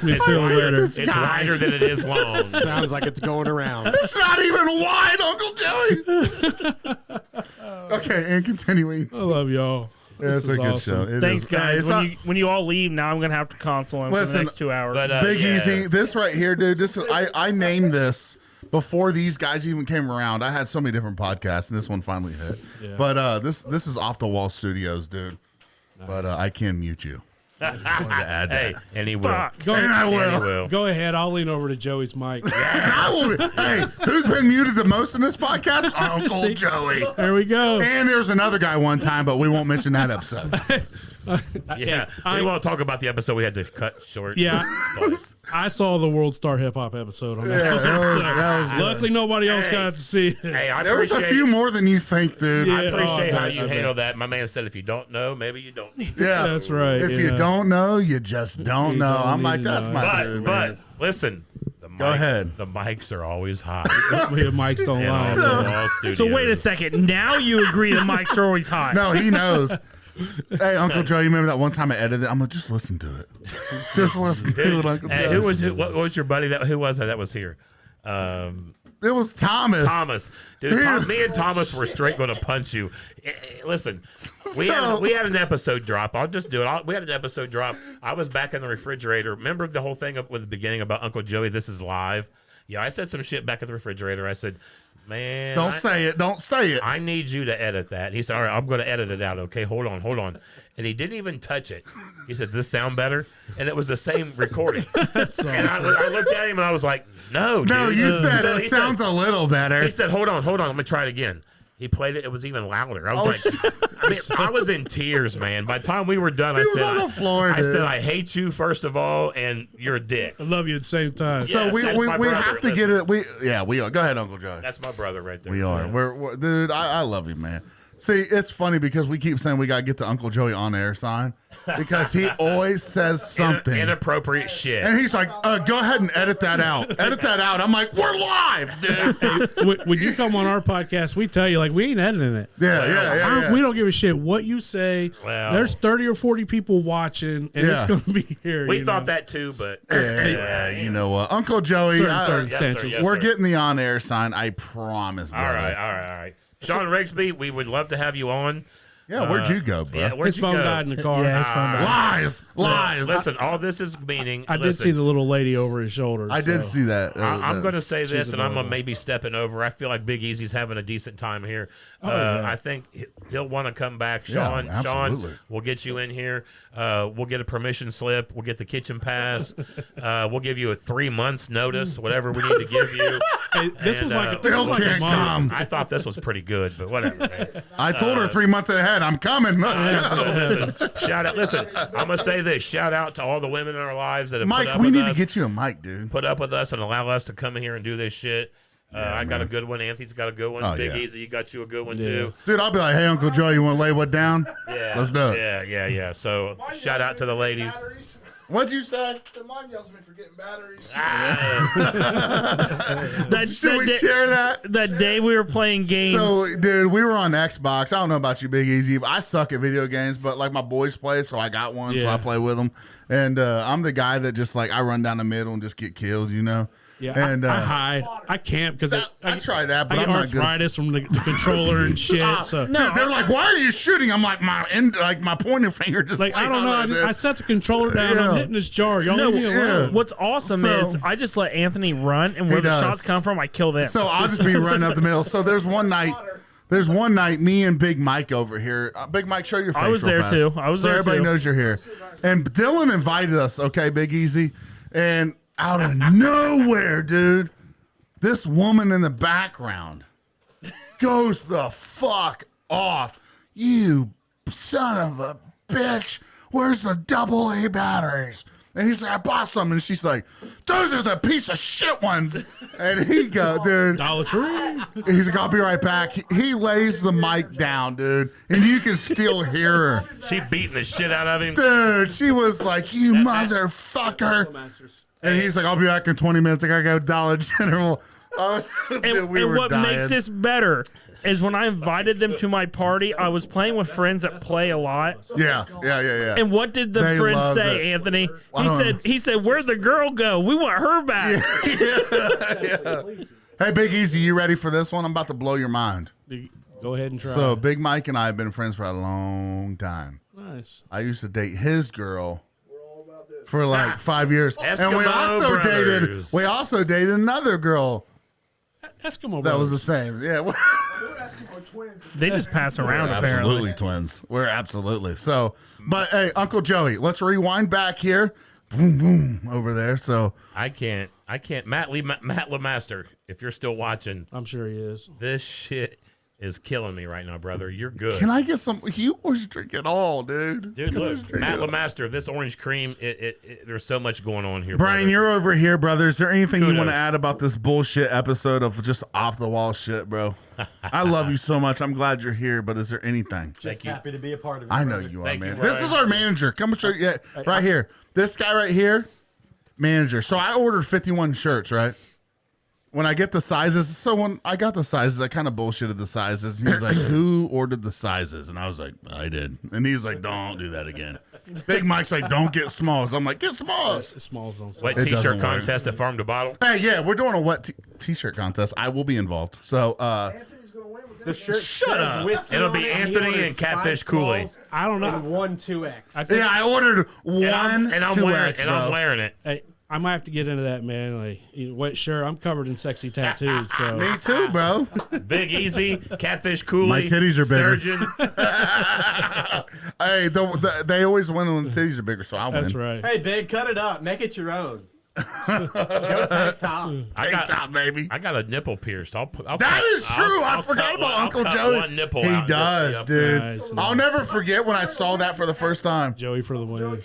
Speaker 1: me feel better.
Speaker 4: It's wider than it is long.
Speaker 5: Sounds like it's going around.
Speaker 3: It's not even wide, Uncle Joey. Okay, and continuing.
Speaker 1: I love y'all.
Speaker 3: Yeah, it's
Speaker 1: This
Speaker 3: a
Speaker 1: is
Speaker 3: good
Speaker 1: awesome.
Speaker 3: show. It
Speaker 2: Thanks,
Speaker 3: is.
Speaker 2: guys.
Speaker 3: It's
Speaker 2: When you all leave, now I'm gonna have to console him for
Speaker 3: Listen,
Speaker 2: the next 2 hours.
Speaker 4: but,
Speaker 3: Big
Speaker 4: yeah.
Speaker 3: Easy. This right here, dude. This is, I named this before these guys even came around. I had so many different podcasts, and this one finally hit.
Speaker 1: Yeah.
Speaker 3: But this is Off the Wall Studios, dude. Nice. But I can mute you. I just wanted to add
Speaker 4: Hey,
Speaker 3: that.
Speaker 4: and he will.
Speaker 2: Fuck.
Speaker 1: Go
Speaker 3: And
Speaker 1: ahead.
Speaker 3: I
Speaker 4: And he
Speaker 3: will.
Speaker 4: will.
Speaker 1: Go ahead. I'll lean over to Joey's mic.
Speaker 3: I will. Hey, who's been muted the most in this podcast? Uncle Joey.
Speaker 1: There we go.
Speaker 3: And there's another guy one time, but we won't mention that episode.
Speaker 4: Yeah, we won't talk about the episode we had to cut short.
Speaker 1: Yeah. I saw the World Star Hip Hop episode on that.
Speaker 3: Yeah, that was good.
Speaker 1: Luckily, nobody else got to see it.
Speaker 4: Hey, I
Speaker 3: There was a
Speaker 4: appreciate.
Speaker 3: few more than you think, dude.
Speaker 1: Yeah.
Speaker 4: I appreciate
Speaker 1: Oh,
Speaker 4: how
Speaker 1: I
Speaker 4: you
Speaker 1: bet.
Speaker 4: handle that. My man said, if you don't know, maybe you don't need to.
Speaker 3: Yeah,
Speaker 1: That's right.
Speaker 3: If you don't know, you just don't
Speaker 1: You
Speaker 3: know.
Speaker 1: don't
Speaker 3: I'm
Speaker 1: need
Speaker 3: like,
Speaker 1: to
Speaker 3: that's
Speaker 1: know.
Speaker 3: my
Speaker 4: But,
Speaker 3: dude,
Speaker 4: but
Speaker 3: man.
Speaker 4: listen.
Speaker 3: Go ahead.
Speaker 4: The mics are always hot.
Speaker 1: The mics don't
Speaker 4: in all
Speaker 1: lie.
Speaker 4: the Wall Studios.
Speaker 2: So wait a second. Now you agree the mics are always hot.
Speaker 3: No, he knows. Hey, Uncle Joe, you remember that one time I edited it? I'm like, just listen to it. Just listen to it, Uncle
Speaker 4: Hey,
Speaker 3: Joe.
Speaker 4: what was your buddy? Who was that was here?
Speaker 3: It was Thomas.
Speaker 4: Thomas. Dude, me and Thomas were straight going to punch you. Listen, we had an episode drop. I'll just do it. We had an episode drop. I was back in the refrigerator. Remember the whole thing up with the beginning about Uncle Joey, this is live? Yeah, I said some shit back in the refrigerator. I said, man.
Speaker 3: Don't say it. Don't say it.
Speaker 4: I need you to edit that. He said, all right, I'm going to edit it out. Okay, hold on. And he didn't even touch it. He said, does this sound better? And it was the same recording. And I looked at him and I was like, no,
Speaker 3: No,
Speaker 4: dude.
Speaker 3: you said
Speaker 4: So
Speaker 3: it
Speaker 4: he
Speaker 3: sounds a little better.
Speaker 4: He said, hold on. Let me try it again. He played it. It was even louder. I was I was in tears, man. By the time we were done, I said,
Speaker 3: on the floor,
Speaker 4: I
Speaker 3: dude.
Speaker 4: said, I hate you first of all, and you're a dick.
Speaker 1: I love you at the same time.
Speaker 3: So
Speaker 4: Yes,
Speaker 3: we
Speaker 4: that's my brother.
Speaker 3: have to get it. We are. Go ahead, Uncle Joe.
Speaker 4: That's my brother right there.
Speaker 3: We are.
Speaker 4: Yeah.
Speaker 3: We're dude. I love you, man. See, it's funny because we keep saying we gotta get the Uncle Joey on air sign because he always says something
Speaker 4: Inappropriate shit.
Speaker 3: and he's like, "Go ahead and edit that out. Edit that out." I'm like, "We're live, dude."
Speaker 1: When you come on our podcast, we tell you like we ain't editing it.
Speaker 3: Yeah.
Speaker 1: We don't give a shit what you say.
Speaker 4: Well.
Speaker 1: There's 30 or 40 people watching, and it's
Speaker 3: Yeah.
Speaker 1: going to be here.
Speaker 4: We
Speaker 1: you
Speaker 4: thought
Speaker 1: know?
Speaker 4: that too, but
Speaker 3: Yeah, you know what, Uncle Joey,
Speaker 1: Certain
Speaker 4: Yes, sir,
Speaker 1: stances.
Speaker 4: yes,
Speaker 3: we're
Speaker 4: sir.
Speaker 3: getting the on air sign. I promise,
Speaker 4: all
Speaker 3: brother.
Speaker 4: right. Shawn Rigsby, we would love to have you on.
Speaker 3: Yeah, where'd you go, bro?
Speaker 4: Yeah, where'd
Speaker 1: His
Speaker 4: you
Speaker 1: phone
Speaker 4: go?
Speaker 1: died in the car.
Speaker 2: Yeah, his phone died.
Speaker 3: Lies.
Speaker 4: Listen, all this is meaning.
Speaker 1: I did see the little lady over his shoulder.
Speaker 3: I did see that.
Speaker 4: I'm going to say this, and I'm
Speaker 1: adorable.
Speaker 4: maybe stepping over. I feel like Big Easy's having a decent time here.
Speaker 1: yeah.
Speaker 4: I think he'll want to come back.
Speaker 3: Yeah,
Speaker 4: Sean,
Speaker 3: absolutely.
Speaker 4: we'll get you in here. We'll get a permission slip. We'll get the kitchen pass. We'll give you a 3 months notice, whatever we need to give you.
Speaker 1: Hey, this was
Speaker 4: And,
Speaker 1: like a,
Speaker 3: Bill
Speaker 1: this was like a
Speaker 3: can't
Speaker 1: month.
Speaker 3: come.
Speaker 4: I thought this was pretty good, but whatever, man.
Speaker 3: I told her 3 months ahead. I'm coming.
Speaker 4: Listen, shout out. Listen, I'm gonna say this. Shout out to all the women in our lives that have put
Speaker 3: Mike,
Speaker 4: up
Speaker 3: we
Speaker 4: with
Speaker 3: need
Speaker 4: us,
Speaker 3: to get you a mic, dude.
Speaker 4: put up with us, and allow us to come in here and do this shit. I got a good one. Anthony's got a good one.
Speaker 3: Oh,
Speaker 4: Big
Speaker 3: yeah.
Speaker 4: Easy, you got you a good one
Speaker 1: Yeah.
Speaker 4: too.
Speaker 3: Dude, I'll be like, "Hey, Uncle Joe, you want to lay what down?"
Speaker 4: Yeah,
Speaker 3: Let's do it.
Speaker 4: Yeah. So shout out to the ladies.
Speaker 3: What'd you say?
Speaker 6: So mine yells at me for getting batteries.
Speaker 3: Should we share that?
Speaker 2: That day we were playing games.
Speaker 3: So, dude, we were on Xbox. I don't know about you, Big Easy, but I suck at video games. But like my boys play, so I got one, so
Speaker 1: Yeah.
Speaker 3: I play with them. And I'm the guy that just like I run down the middle and just get killed, you know.
Speaker 1: Yeah,
Speaker 3: And
Speaker 1: I hide. I can't because
Speaker 3: I try that, but
Speaker 1: I
Speaker 3: I'm
Speaker 1: get
Speaker 3: not good.
Speaker 1: arthritis from the controller and shit. So
Speaker 3: Dude, they're like, "Why are you shooting?" I'm like, my pointer finger just
Speaker 1: like I don't know. I set the controller down.
Speaker 3: Yeah.
Speaker 1: I'm hitting this jar. Y'all leave me alone.
Speaker 2: What's awesome
Speaker 3: So-
Speaker 2: is I just let Anthony run, and where the
Speaker 3: does.
Speaker 2: shots come from, I kill them.
Speaker 3: So I'll just be running up the middle. So there's one night, me and Big Mike over here. Big Mike, show your face.
Speaker 2: I was
Speaker 3: real
Speaker 2: there
Speaker 3: fast.
Speaker 2: too. I was
Speaker 3: so
Speaker 2: there
Speaker 3: everybody
Speaker 2: too.
Speaker 3: knows you're here. And Dylan invited us. Okay, Big Easy, and out of nowhere, dude, this woman in the background goes the fuck off. "You son of a bitch! Where's the AA batteries?" And he's like, "I bought some." And she's like, "Those are the piece of shit ones." And he go, dude.
Speaker 1: Dollar Tree.
Speaker 3: He's like, "I'll be right back." He lays the mic down, dude, and you can still hear her.
Speaker 4: She beating the shit out of him.
Speaker 3: Dude, she was like, "You motherfucker." And he's like, "I'll be back in 20 minutes. I gotta go to Dollar General."
Speaker 2: and what makes this better is when I invited them to my party, I was playing with friends that play a lot.
Speaker 3: Yeah.
Speaker 2: And what did the
Speaker 3: They
Speaker 2: friend
Speaker 3: loved
Speaker 2: say,
Speaker 3: it.
Speaker 2: Anthony?
Speaker 3: I don't know.
Speaker 2: He said, "Where'd the girl go? We want her back."
Speaker 3: Hey, Big Easy, you ready for this one? I'm about to blow your mind.
Speaker 1: Go ahead and try.
Speaker 3: So, Big Mike and I have been friends for a long time.
Speaker 1: Nice.
Speaker 3: I used to date his girl for like 5 years, and we
Speaker 4: Eskimo
Speaker 3: also
Speaker 4: brothers.
Speaker 3: dated another girl
Speaker 1: Eskimo
Speaker 3: that was the
Speaker 1: Brothers.
Speaker 3: same. Yeah, we're
Speaker 2: They just pass around apparently.
Speaker 3: absolutely twins. We're absolutely so. But hey, Uncle Joey, let's rewind back here. Boom, boom, over there. So
Speaker 4: I can't. Matt Lemaster, if you're still watching,
Speaker 1: I'm sure he is.
Speaker 4: this shit is killing me right now, brother. You're good.
Speaker 3: can I get some? You always drink it all, dude.
Speaker 4: Dude,
Speaker 3: You always
Speaker 4: look,
Speaker 3: drink
Speaker 4: Matt
Speaker 3: it all.
Speaker 4: Lemaster, this orange cream, there's so much going on here.
Speaker 3: Brian,
Speaker 4: brother.
Speaker 3: you're over here, brother. Is there anything you want
Speaker 4: Kudos.
Speaker 3: to add about this bullshit episode of just off the wall shit, bro? I love you so much. I'm glad you're here, but is there anything?
Speaker 5: Just happy to be a part of it.
Speaker 3: I know
Speaker 5: brother.
Speaker 3: you are,
Speaker 4: Thank you,
Speaker 3: man.
Speaker 4: Brian.
Speaker 3: This is our manager. Come show you. Yeah, right here. This guy right here, manager. So I ordered 51 shirts, right? When I get the sizes, so when I got the sizes, I kind of bullshitted the sizes. He's like, "Who ordered the sizes?" And I was like, "I did." And he's like, "Don't do that again." Big Mike's like, "Don't get smalls." I'm like, "Get smalls."
Speaker 1: Smalls don't say.
Speaker 4: Wet
Speaker 3: It
Speaker 4: t-shirt
Speaker 3: doesn't work.
Speaker 4: contest at Farm to Bottle.
Speaker 3: Hey, yeah, we're doing a wet t-shirt contest. I will be involved. So,
Speaker 6: Anthony's gonna win with
Speaker 5: The
Speaker 6: that.
Speaker 5: shirt
Speaker 3: Shut
Speaker 5: says
Speaker 3: up.
Speaker 5: whiskey
Speaker 4: It'll
Speaker 5: on
Speaker 4: be
Speaker 5: it, he
Speaker 4: Anthony
Speaker 5: orders
Speaker 4: and Catfish
Speaker 5: 5
Speaker 4: Kool-Aid.
Speaker 5: smalls
Speaker 1: I don't know.
Speaker 5: and 1 2X.
Speaker 3: yeah, I ordered one
Speaker 4: And I'm wearing
Speaker 3: 2X,
Speaker 4: and
Speaker 3: bro.
Speaker 4: I'm wearing it.
Speaker 1: Hey, I might have to get into that, man. Like, wet shirt. I'm covered in sexy tattoos. So
Speaker 3: Me too, bro.
Speaker 4: Big Easy, Catfish Kool-Aid.
Speaker 3: My titties are bigger.
Speaker 4: Sturgeon.
Speaker 3: Hey, they always win when the titties are bigger, so I'll
Speaker 1: that's
Speaker 3: win.
Speaker 1: right.
Speaker 5: Hey, big, cut it up. Make it your own. Go tank top.
Speaker 3: Tank top, baby.
Speaker 4: I got a nipple pierced. I'll
Speaker 3: That is true. I forgot about Uncle Joey.
Speaker 4: One nipple
Speaker 3: He
Speaker 4: out.
Speaker 3: does,
Speaker 4: Yep.
Speaker 3: dude.
Speaker 1: Nice.
Speaker 3: I'll never forget when I saw that for the first time.
Speaker 1: Joey for the win.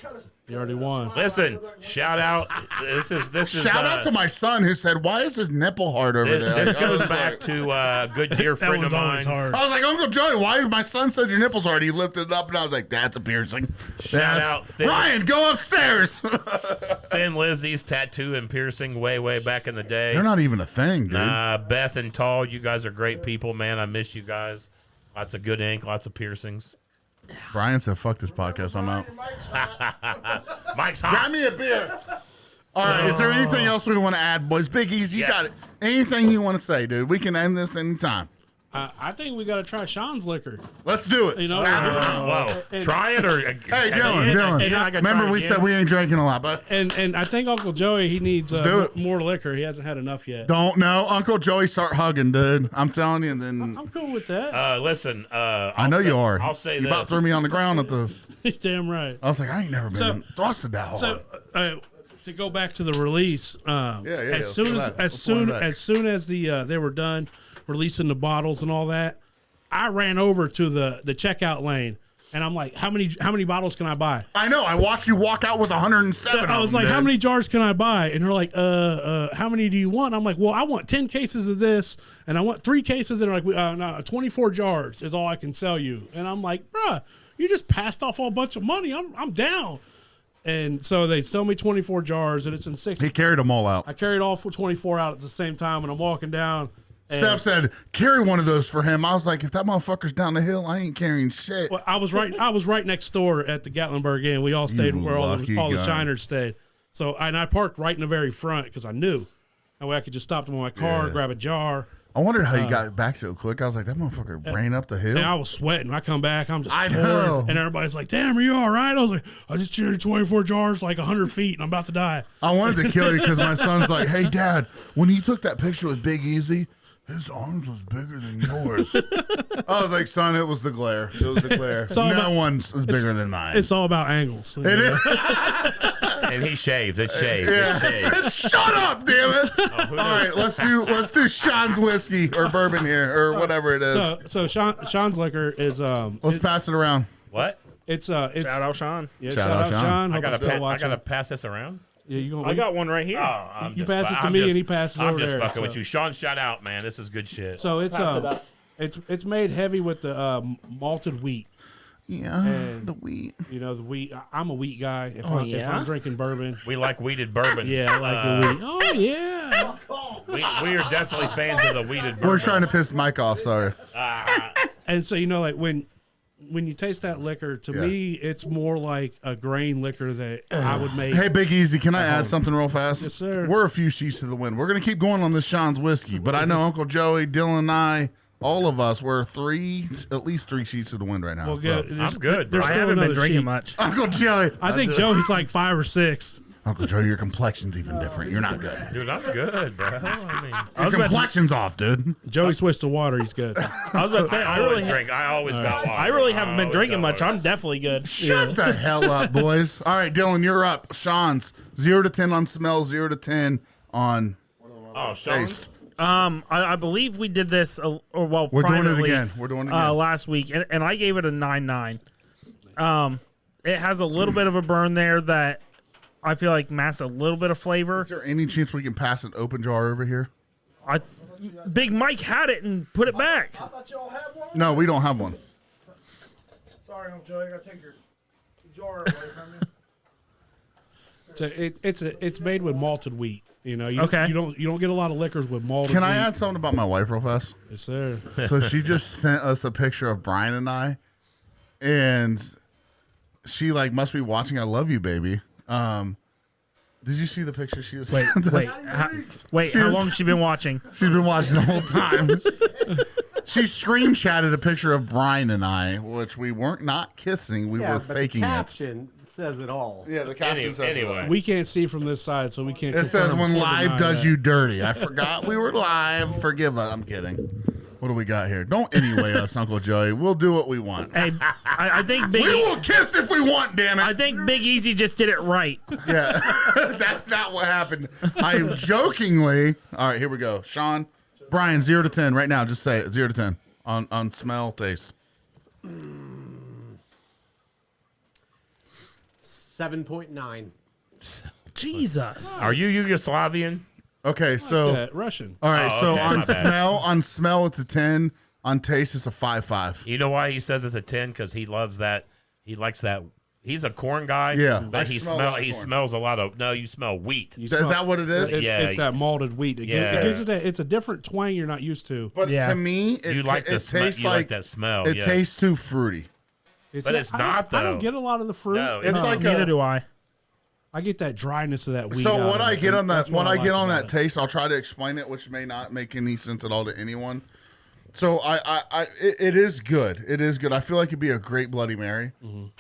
Speaker 1: You already won.
Speaker 4: Listen, shout out. This is
Speaker 3: Shout out to my son who said, "Why is his nipple hard over there?"
Speaker 4: This
Speaker 3: Like, I was
Speaker 4: goes back
Speaker 3: like-
Speaker 4: to a good dear
Speaker 1: That
Speaker 4: friend
Speaker 1: one's
Speaker 4: of
Speaker 1: always
Speaker 4: mine.
Speaker 1: hard.
Speaker 3: I was like, Uncle Joey, why? My son said your nipples hard. He lifted it up, and I was like, "That's a piercing."
Speaker 4: Shout out Thin,
Speaker 3: Ryan, go upstairs.
Speaker 4: Thin Lizzie's tattoo and piercing way back in the day.
Speaker 3: They're not even a thing, dude.
Speaker 4: Beth and Tall, you guys are great people, man. I miss you guys. Lots of good ink, lots of piercings.
Speaker 3: Brian said, "Fuck this podcast. I'm out."
Speaker 4: Mike's
Speaker 3: Grab
Speaker 4: hot.
Speaker 3: me a beer. All right. Is there anything else we want to add, boys? Big Easy, you got it. Anything you want to say, dude? We can end this anytime.
Speaker 1: I think we got to try Shawn's liquor.
Speaker 3: Let's do it.
Speaker 1: You know,
Speaker 4: Whoa. Try it or.
Speaker 3: Hey, Dylan. Remember, we said we ain't drinking a lot, but
Speaker 1: and I think Uncle Joey, he needs
Speaker 3: do it.
Speaker 1: more liquor. He hasn't had enough yet.
Speaker 3: don't know. Uncle Joey, start hugging, dude. I'm telling you. And then
Speaker 1: I'm cool with that.
Speaker 4: Listen,
Speaker 3: I know you are.
Speaker 4: I'll say
Speaker 3: you
Speaker 4: this.
Speaker 3: about threw me on the ground at the.
Speaker 1: Damn right.
Speaker 3: I was like, I ain't never been thrusted that hard.
Speaker 1: So to go back to the release,
Speaker 3: yeah,
Speaker 1: as soon as the they were done releasing the bottles and all that, I ran over to the checkout lane. And I'm like, how many bottles can I buy?
Speaker 3: I know. I watched you walk out with 107.
Speaker 1: I was like, how many jars can I buy? And they're like, how many do you want? I'm like, well, I want 10 cases of this, and I want 3 cases. And they're like, no, 24 jars is all I can sell you. And I'm like, bruh, you just passed off a whole bunch of money. I'm down. And so they sell me 24 jars, and it's in 6.
Speaker 3: He carried them all out.
Speaker 1: I carried all 24 out at the same time, and I'm walking down.
Speaker 3: Steph said, carry one of those for him. I was like, if that motherfucker's down the hill, I ain't carrying shit.
Speaker 1: Well, I was right next door at the Gatlinburg Inn. We all stayed where all the shiners stayed. So I parked right in the very front because I knew. That way I could just stop them in my car, grab a jar.
Speaker 3: I wondered how you got back so quick. I was like, that motherfucker ran up the hill.
Speaker 1: And I was sweating. I come back, I'm just
Speaker 3: I
Speaker 1: pouring.
Speaker 3: know.
Speaker 1: And everybody's like, damn, are you all right? I was like, I just carried 24 jars like 100 feet and I'm about to die.
Speaker 3: I wanted to kill you because my son's like, hey, Dad, when you took that picture with Big Easy, his arms was bigger than yours. I was like, son, it was the glare. It was the glare. No one's is bigger than mine.
Speaker 1: It's all about angles.
Speaker 3: It is.
Speaker 4: And he shaved. It's shaved.
Speaker 3: Yeah.
Speaker 4: It's shaved.
Speaker 3: Shut up, damn it! All right, let's do Sean's whiskey or bourbon here or whatever it is.
Speaker 1: So Sean's liquor is
Speaker 3: Let's pass it around.
Speaker 4: What?
Speaker 1: it's
Speaker 2: Shout out Sean.
Speaker 1: yeah,
Speaker 3: Shout
Speaker 1: shout
Speaker 3: out
Speaker 1: out
Speaker 3: Sean.
Speaker 1: Sean.
Speaker 4: I
Speaker 1: Hope
Speaker 4: gotta,
Speaker 1: still
Speaker 4: I
Speaker 1: watching.
Speaker 4: gotta pass this around.
Speaker 1: Yeah, you gonna
Speaker 2: I got one right here.
Speaker 1: You pass it to me and he passes
Speaker 4: I'm
Speaker 1: over
Speaker 4: just
Speaker 1: there,
Speaker 4: fucking
Speaker 1: so.
Speaker 4: with you. Sean, shout out, man. This is good shit.
Speaker 1: So it's
Speaker 2: Pass it up.
Speaker 1: it's made heavy with the malted wheat.
Speaker 3: Yeah,
Speaker 1: And-
Speaker 3: the wheat.
Speaker 1: You know the wheat. I'm a wheat guy. If
Speaker 2: yeah?
Speaker 1: I'm drinking bourbon,
Speaker 4: We like weeded bourbon.
Speaker 1: yeah, I like the wheat. Oh yeah.
Speaker 4: We are definitely fans of the weeded bourbon.
Speaker 3: We're trying to piss Mike off. Sorry.
Speaker 1: And so like when you taste that liquor, to me, it's more like a grain liquor that I would make.
Speaker 3: Hey, Big Easy, can I add something real fast?
Speaker 1: Yes, sir.
Speaker 3: We're a few sheets to the wind. We're gonna keep going on this Sean's whiskey, but I know Uncle Joey, Dylan, and I, all of us, we're at least 3 sheets to the wind right now.
Speaker 1: Well,
Speaker 3: so.
Speaker 1: good.
Speaker 4: I'm good, bro.
Speaker 1: There's
Speaker 2: I
Speaker 1: still
Speaker 2: haven't been
Speaker 1: another
Speaker 2: drinking
Speaker 1: sheet.
Speaker 2: much.
Speaker 3: Uncle Joey,
Speaker 1: I think Joey's like 5 or 6.
Speaker 3: Uncle Joey, your complexion's even different. You're not good.
Speaker 4: Dude, I'm good, bro. I mean,
Speaker 3: Your complexion's off, dude.
Speaker 1: Joey switched to water. He's good.
Speaker 2: I was about to say, I really,
Speaker 4: I always got water.
Speaker 2: I really haven't been
Speaker 4: always
Speaker 2: drinking
Speaker 4: got
Speaker 2: much.
Speaker 4: water.
Speaker 2: I'm definitely good.
Speaker 3: Shut the hell up, boys. All right, Dylan, you're up. Sean's 0 to 10 on smell, 0 to 10 on
Speaker 4: Oh, Sean.
Speaker 3: taste.
Speaker 2: I believe we did this,
Speaker 3: We're doing it
Speaker 2: privately,
Speaker 3: again. We're doing it again.
Speaker 2: last week, and I gave it a 9.9. It has a little bit of a burn there that I feel like masks a little bit of flavor.
Speaker 3: Is there any chance we can pass an open jar over here?
Speaker 2: Big Mike had it and put it back.
Speaker 6: I thought y'all had one.
Speaker 3: No, we don't have one.
Speaker 6: Sorry, Uncle Joey, I gotta take your jar away from you.
Speaker 1: So it's made with malted wheat. You know, you
Speaker 2: Okay.
Speaker 1: don't get a lot of liquors with malted.
Speaker 3: Can
Speaker 1: wheat.
Speaker 3: I add something about my wife real fast?
Speaker 1: Yes, sir.
Speaker 3: So she just sent us a picture of Brian and I, and she like must be watching I Love You, Baby. Did you see the picture she was?
Speaker 2: Wait,
Speaker 3: sent us?
Speaker 2: wait. How
Speaker 3: Cheers.
Speaker 2: long has she been watching?
Speaker 3: She's been watching the whole time. She screen chatted a picture of Brian and I, which we weren't not kissing. We were
Speaker 5: but
Speaker 3: faking
Speaker 5: the
Speaker 3: it.
Speaker 5: caption says it all.
Speaker 3: Yeah, the caption says
Speaker 4: anyway.
Speaker 1: We can't see from this side, so we can't.
Speaker 3: it says
Speaker 1: confirm
Speaker 3: when
Speaker 1: or
Speaker 3: live
Speaker 1: deny
Speaker 3: does
Speaker 1: that.
Speaker 3: you dirty. I forgot we were live. Forgive us. I'm kidding. What do we got here? Don't anyway us, Uncle Joey. We'll do what we want.
Speaker 2: Hey, I think
Speaker 3: We will kiss if we want, damn
Speaker 2: I
Speaker 3: it.
Speaker 2: think Big Easy just did it right.
Speaker 3: Yeah, that's not what happened. I jokingly. All right, here we go. Shawn, Brian, 0 to 10 right now. Just say it. 0 to 10 on smell, taste.
Speaker 5: 7.9.
Speaker 2: Jesus.
Speaker 4: Are you Yugoslavian?
Speaker 3: Okay, so
Speaker 1: Yeah, Russian.
Speaker 3: all right,
Speaker 4: Oh,
Speaker 3: so
Speaker 4: okay,
Speaker 3: on
Speaker 4: my bad.
Speaker 3: smell it's a 10. On taste it's a 5.5.
Speaker 4: You know why he says it's a 10? Because he loves that. He likes that. He's a corn guy.
Speaker 3: Yeah, I
Speaker 4: but he
Speaker 3: smell a lot of
Speaker 4: he
Speaker 3: corn.
Speaker 4: smells a lot of. No, you smell wheat.
Speaker 3: Is that what it is?
Speaker 4: Yeah.
Speaker 1: It's that malted wheat. It
Speaker 4: Yeah.
Speaker 1: gives it that. It's a different twang you're not used to.
Speaker 3: But
Speaker 2: Yeah.
Speaker 3: to me, it,
Speaker 4: You like the
Speaker 3: it
Speaker 4: smell.
Speaker 3: tastes
Speaker 4: You
Speaker 3: like
Speaker 4: like that smell.
Speaker 3: it
Speaker 4: yeah.
Speaker 3: tastes too fruity.
Speaker 4: But it's not,
Speaker 1: I don't
Speaker 4: though.
Speaker 1: get a lot of the fruit.
Speaker 4: No,
Speaker 3: It's like
Speaker 2: Neither
Speaker 3: a,
Speaker 2: do I.
Speaker 1: I get that dryness of that wheat.
Speaker 3: so
Speaker 1: out
Speaker 3: what
Speaker 1: of
Speaker 3: I
Speaker 1: it,
Speaker 3: get
Speaker 1: and
Speaker 3: on that
Speaker 1: that's what
Speaker 3: when I
Speaker 1: like
Speaker 3: get on
Speaker 1: about
Speaker 3: that
Speaker 1: it.
Speaker 3: taste, I'll try to explain it, which may not make any sense at all to anyone. So it is good. It is good. I feel like it'd be a great Bloody Mary.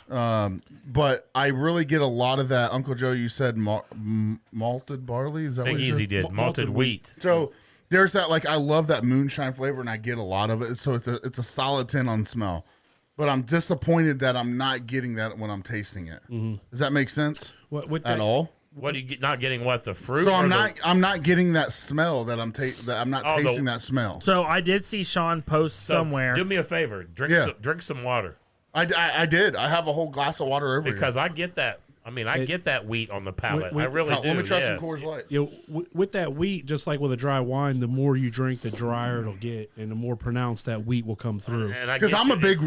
Speaker 3: But I really get a lot of that. Uncle Joe, you said malted barley. Is that
Speaker 4: Big
Speaker 3: what you
Speaker 4: Easy
Speaker 3: said?
Speaker 4: did
Speaker 1: Malted
Speaker 4: malted wheat.
Speaker 3: So there's that. Like I love that moonshine flavor, and I get a lot of it. So it's a solid 10 on smell. But I'm disappointed that I'm not getting that when I'm tasting it. Does that make sense
Speaker 1: With
Speaker 3: at
Speaker 1: that,
Speaker 3: all?
Speaker 4: What are you get, not getting? What the fruit?
Speaker 3: So
Speaker 4: or
Speaker 3: I'm not getting that smell that I'm not
Speaker 4: Oh,
Speaker 3: tasting that smell.
Speaker 2: So I did see Shawn post
Speaker 4: So,
Speaker 2: somewhere.
Speaker 4: Do me a favor. Drink some water
Speaker 3: I did. I have a whole glass of water over
Speaker 4: because I get that. I mean, I get that wheat on the palate.
Speaker 1: we-
Speaker 4: I really
Speaker 3: here.
Speaker 4: do.
Speaker 3: Let me try
Speaker 4: yeah.
Speaker 3: some Coors Light.
Speaker 1: you know, with that wheat, just like with a dry wine, the more you drink, the drier it'll get, and the more pronounced that wheat will come through.
Speaker 4: And I
Speaker 3: 'Cause
Speaker 4: get
Speaker 3: I'm
Speaker 4: you,
Speaker 3: a big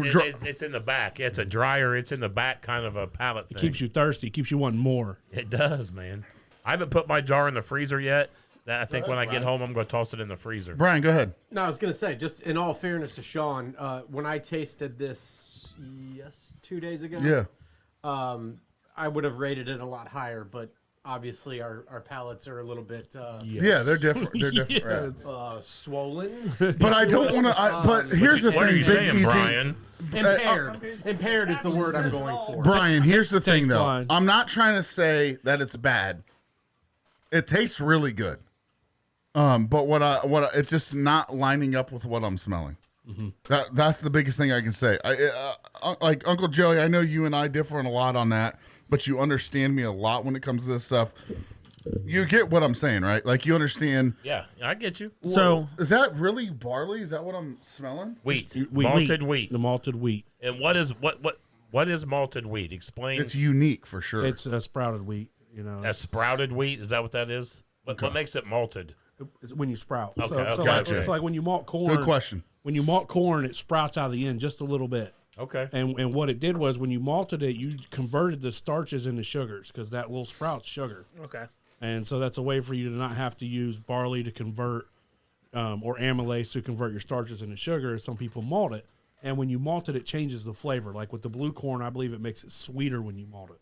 Speaker 4: It's in the back. It's a drier. It's in the back, kind of a palate thing.
Speaker 1: It keeps you thirsty. It keeps you wanting more.
Speaker 4: It does, man. I haven't put my jar in the freezer yet. That I think when I get home, I'm going to toss it in the freezer.
Speaker 3: Brian, go ahead.
Speaker 5: No, I was going to say, just in all fairness to Shawn, when I tasted this, 2 days ago,
Speaker 3: Yeah.
Speaker 5: I would have rated it a lot higher, but obviously our palates are a little bit
Speaker 3: Yeah, they're different. They're different.
Speaker 1: Yes.
Speaker 5: swollen.
Speaker 3: But I don't want to. But here's the
Speaker 4: What are
Speaker 3: thing,
Speaker 4: you
Speaker 3: Big
Speaker 4: saying,
Speaker 3: Easy.
Speaker 4: Brian?
Speaker 5: Impaired. Impaired is the word I'm going for.
Speaker 3: Brian, here's the thing,
Speaker 1: Taste
Speaker 3: though.
Speaker 1: blind.
Speaker 3: I'm not trying to say that it's bad. It tastes really good. But it's just not lining up with what I'm smelling. That's the biggest thing I can say. Like Uncle Joey, I know you and I differ a lot on that, but you understand me a lot when it comes to this stuff. You get what I'm saying, right? Like you understand.
Speaker 4: Yeah, I get you.
Speaker 2: So
Speaker 3: Is that really barley? Is that what I'm smelling?
Speaker 4: Wheat,
Speaker 1: Wheat.
Speaker 4: malted wheat.
Speaker 1: The malted wheat.
Speaker 4: And what is malted wheat? Explain.
Speaker 3: It's unique for sure.
Speaker 1: It's sprouted wheat. You know,
Speaker 4: a sprouted wheat. Is that what that is? What makes it malted?
Speaker 1: it's when you sprout.
Speaker 4: Okay,
Speaker 1: so
Speaker 4: okay,
Speaker 1: like,
Speaker 3: okay.
Speaker 1: it's like when you malt corn.
Speaker 3: Good question.
Speaker 1: When you malt corn, it sprouts out of the end just a little bit.
Speaker 4: Okay.
Speaker 1: And what it did was when you malted it, you converted the starches into sugars because that little sprout's sugar.
Speaker 2: okay.
Speaker 1: And so that's a way for you to not have to use barley to convert or amylase to convert your starches into sugar. Some people malt it. And when you malt it, it changes the flavor. Like with the blue corn, I believe it makes it sweeter when you malt it.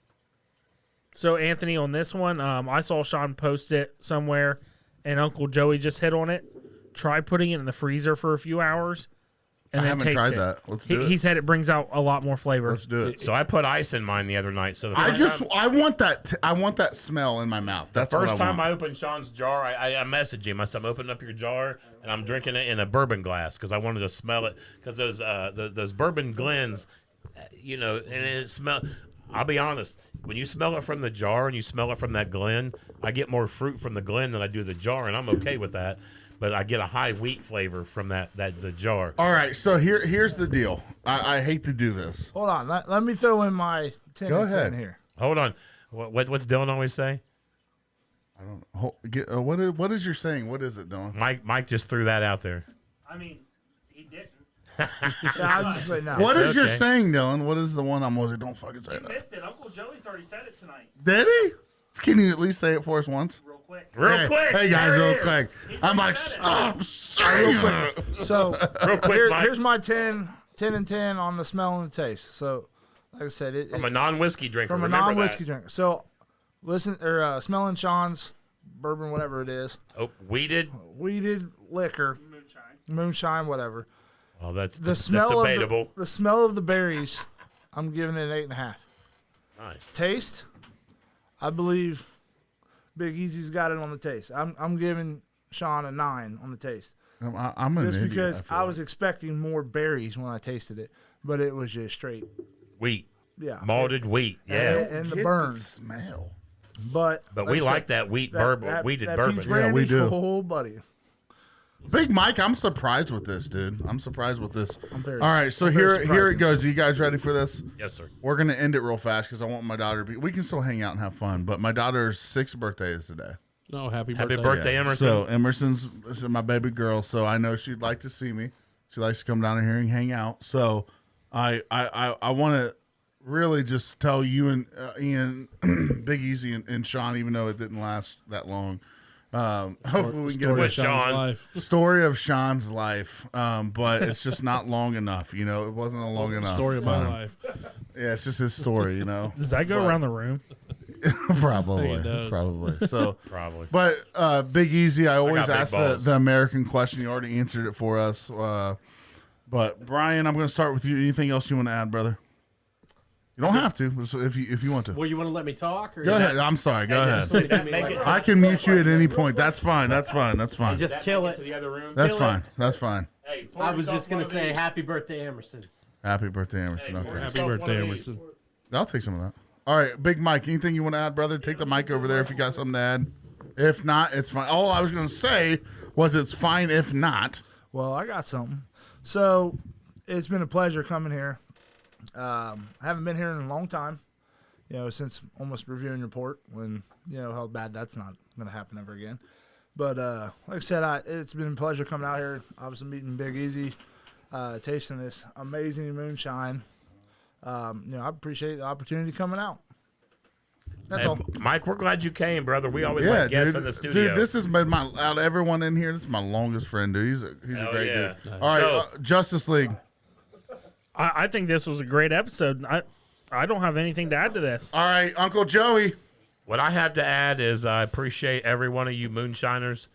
Speaker 2: So Anthony, on this one, I saw Shawn post it somewhere, and Uncle Joey just hit on it. Try putting it in the freezer for a few hours, and
Speaker 3: I
Speaker 2: then
Speaker 3: haven't
Speaker 2: taste
Speaker 3: tried
Speaker 2: it.
Speaker 3: that. Let's do
Speaker 2: He
Speaker 3: it.
Speaker 2: said it brings out a lot more flavor.
Speaker 3: Let's do it.
Speaker 4: So I put ice in mine the other night. So the
Speaker 3: I
Speaker 4: first time,
Speaker 3: I want that. I want that smell in my mouth. That's
Speaker 4: first
Speaker 3: what I
Speaker 4: time
Speaker 3: want.
Speaker 4: I opened Sean's jar, I messaged him. I said, "I'm opening up your jar, and I'm drinking it in a bourbon glass because I wanted to smell it because those bourbon Glens, you know, and it smell. I'll be honest. When you smell it from the jar and you smell it from that Glen, I get more fruit from the Glen than I do the jar, and I'm okay with that. But I get a high wheat flavor from the jar.
Speaker 3: All right, so here's the deal. I hate to do this.
Speaker 6: Hold on. Let me throw in my 10
Speaker 3: Go
Speaker 6: and 10
Speaker 3: ahead.
Speaker 6: here.
Speaker 4: Hold on. What's Dylan always say?
Speaker 3: I don't. What is your saying? What is it, Dylan?
Speaker 4: Mike just threw that out there.
Speaker 2: I mean, he didn't.
Speaker 6: Yeah, I'll just say no.
Speaker 3: What is your
Speaker 4: okay.
Speaker 3: saying, Dylan? What is the one I'm was? Don't fucking say that.
Speaker 2: Missed it. Uncle Joey's already said it tonight.
Speaker 3: Did he? Can you at least say it for us once?
Speaker 2: Real quick.
Speaker 4: Real quick.
Speaker 3: Hey guys,
Speaker 4: There it
Speaker 3: real
Speaker 4: is.
Speaker 3: quick. I'm like, stop saying it.
Speaker 6: So
Speaker 4: Real quick, Mike.
Speaker 6: here's my 10 and 10 on the smell and the taste. So, like I said,
Speaker 4: From a non-whiskey drinker.
Speaker 6: from a
Speaker 4: remember
Speaker 6: non-whiskey
Speaker 4: that.
Speaker 6: drinker. So, smelling Shawn's bourbon, whatever it is,
Speaker 4: Oh, weeded.
Speaker 6: weeded liquor, moonshine, whatever.
Speaker 4: Oh, that's
Speaker 6: The smell
Speaker 4: debatable.
Speaker 6: of the smell of the berries, I'm giving it an 8.5.
Speaker 4: Nice.
Speaker 6: Taste, I believe Big Easy's got it on the taste. I'm giving Shawn a 9 on the taste.
Speaker 3: I'm an
Speaker 6: Just
Speaker 3: idiot,
Speaker 6: because
Speaker 3: feel
Speaker 6: I
Speaker 3: like.
Speaker 6: was expecting more berries when I tasted it, but it was just straight.
Speaker 4: Wheat.
Speaker 6: Yeah.
Speaker 4: Malted wheat. Yeah.
Speaker 6: And the
Speaker 3: Get
Speaker 6: burn.
Speaker 3: smell.
Speaker 6: But
Speaker 4: But we
Speaker 6: I said,
Speaker 4: like that wheated bourbon.
Speaker 6: peach
Speaker 4: Yeah,
Speaker 6: brandy,
Speaker 3: we do.
Speaker 6: Oh, buddy.
Speaker 3: Big Mike, I'm surprised with this, dude. I'm surprised with this.
Speaker 6: I'm very.
Speaker 3: All right, so
Speaker 6: I'm very
Speaker 3: here it
Speaker 6: surprising.
Speaker 3: goes. You guys ready for this?
Speaker 4: Yes, sir.
Speaker 3: We're gonna end it real fast because I want my daughter to be. We can still hang out and have fun, but my daughter's 6th birthday is today.
Speaker 1: No, happy
Speaker 4: Happy
Speaker 1: birthday.
Speaker 4: birthday, Emerson.
Speaker 3: So Emerson's this is my baby girl, so I know she'd like to see me. She likes to come down here and hang out. So I want to really just tell you and Ian, Big Easy, and Shawn, even though it didn't last that long. Hopefully we can get
Speaker 1: Story
Speaker 3: a
Speaker 1: of Shawn's
Speaker 4: Shawn.
Speaker 1: life.
Speaker 3: story of Shawn's life, but it's just not long enough. You know, it wasn't a long enough.
Speaker 1: Story of my life.
Speaker 3: Yeah, it's just his story. You know,
Speaker 2: Does that go around the room?
Speaker 3: probably,
Speaker 1: it does.
Speaker 3: probably. So,
Speaker 4: Probably.
Speaker 3: but Big Easy, I always
Speaker 4: big
Speaker 3: ask
Speaker 4: balls.
Speaker 3: the American question. You already answered it for us. But Brian, I'm going to start with you. Anything else you want to add, brother? You don't have to, so if you want to.
Speaker 5: Well, you want to let me talk? Or
Speaker 3: Go ahead. I'm sorry. Go ahead.
Speaker 4: Make it
Speaker 3: I can mute you at any point. That's fine. That's fine. That's fine.
Speaker 5: Just kill
Speaker 4: to
Speaker 5: it.
Speaker 4: the other room.
Speaker 3: That's
Speaker 5: kill
Speaker 3: fine. That's fine.
Speaker 4: Hey, pour
Speaker 5: I was
Speaker 4: yourself
Speaker 5: just going
Speaker 4: one
Speaker 5: to
Speaker 4: of
Speaker 5: say
Speaker 4: these.
Speaker 5: happy birthday, Emerson.
Speaker 3: Happy birthday, Emerson.
Speaker 4: Hey,
Speaker 3: Okay.
Speaker 4: pour
Speaker 1: Happy
Speaker 4: yourself one
Speaker 1: birthday,
Speaker 4: of these.
Speaker 1: Emerson.
Speaker 3: I'll take some of that. All right, Big Mike, anything you want to add, brother? Take the mic over there if you got something to add. If not, it's fine. All I was going to say was it's fine if not.
Speaker 6: Well, I got something. So it's been a pleasure coming here. I haven't been here in a long time, since almost reviewing your port when, how bad that's not going to happen ever again. But like I said, it's been a pleasure coming out here, obviously meeting Big Easy, tasting this amazing moonshine. I appreciate the opportunity coming out. That's
Speaker 4: Hey,
Speaker 6: all.
Speaker 4: Mike, we're glad you came, brother. We always
Speaker 3: Yeah,
Speaker 4: like guests
Speaker 3: dude.
Speaker 4: in the studio.
Speaker 3: Dude, this has been out of everyone in here, this is my longest friend, dude. He's a
Speaker 4: Hell
Speaker 3: great
Speaker 4: yeah.
Speaker 3: dude. All right,
Speaker 4: So-
Speaker 3: Justice League.
Speaker 2: I think this was a great episode. I don't have anything to add to this.
Speaker 3: All right, Uncle Joey.
Speaker 4: What I have to add is I appreciate every one of you moonshiners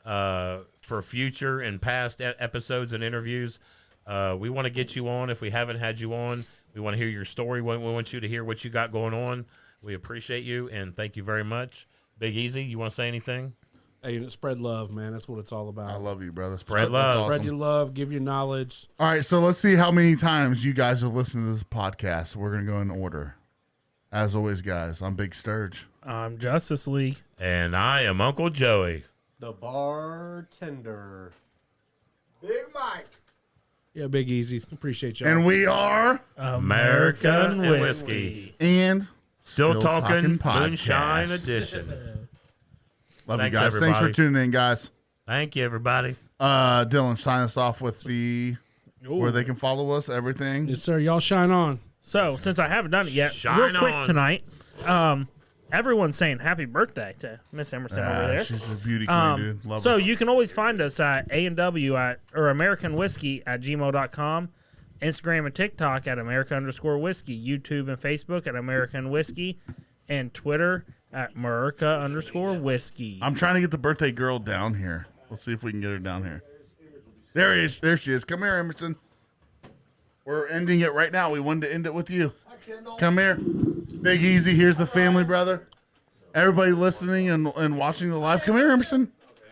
Speaker 4: for future and past episodes and interviews. We want to get you on if we haven't had you on. We want to hear your story. We want you to hear what you got going on. We appreciate you, and thank you very much. Big Easy, you want to say anything?
Speaker 1: Hey, spread love, man. That's what it's all about.
Speaker 3: I love you, brother.
Speaker 4: Spread
Speaker 3: That's
Speaker 4: love.
Speaker 3: awesome.
Speaker 1: Spread your love, give your knowledge.
Speaker 3: All right, so let's see how many times you guys have listened to this podcast. We're going to go in order. As always, guys, I'm Big Sturge.
Speaker 2: I'm Justice League.
Speaker 4: And I am Uncle Joey.
Speaker 5: The bartender.
Speaker 6: Big Mike.
Speaker 1: Yeah, Big Easy. Appreciate y'all.
Speaker 3: And we are
Speaker 4: American Whiskey.
Speaker 3: and
Speaker 4: Still talking
Speaker 3: podcast.
Speaker 4: Moonshine Edition.
Speaker 3: Love
Speaker 4: Thanks,
Speaker 3: you guys. Thanks for
Speaker 4: everybody.
Speaker 3: tuning in, guys.
Speaker 4: Thank you, everybody.
Speaker 3: Dylan, sign us off with where
Speaker 2: Ooh.
Speaker 3: they can follow us, everything.
Speaker 1: Yes, sir. Y'all shine on.
Speaker 2: So, since I haven't done it yet,
Speaker 4: Shine
Speaker 2: real quick
Speaker 4: on.
Speaker 2: tonight, everyone's saying happy birthday to Miss Emerson over there.
Speaker 3: She's a beauty queen, dude. Love
Speaker 2: So
Speaker 3: her.
Speaker 2: you can always find us at A&W or American Whiskey at gmail.com, Instagram and TikTok at America_Whiskey, YouTube and Facebook at American Whiskey, and Twitter at America_Whiskey.
Speaker 3: I'm trying to get the birthday girl down here. Let's see if we can get her down here. There he is. There she is. Come here, Emerson. We're ending it right now. We wanted to end it with you. Come here. Big Easy. Here's the family, brother. Everybody listening and watching the live. Come here, Emerson.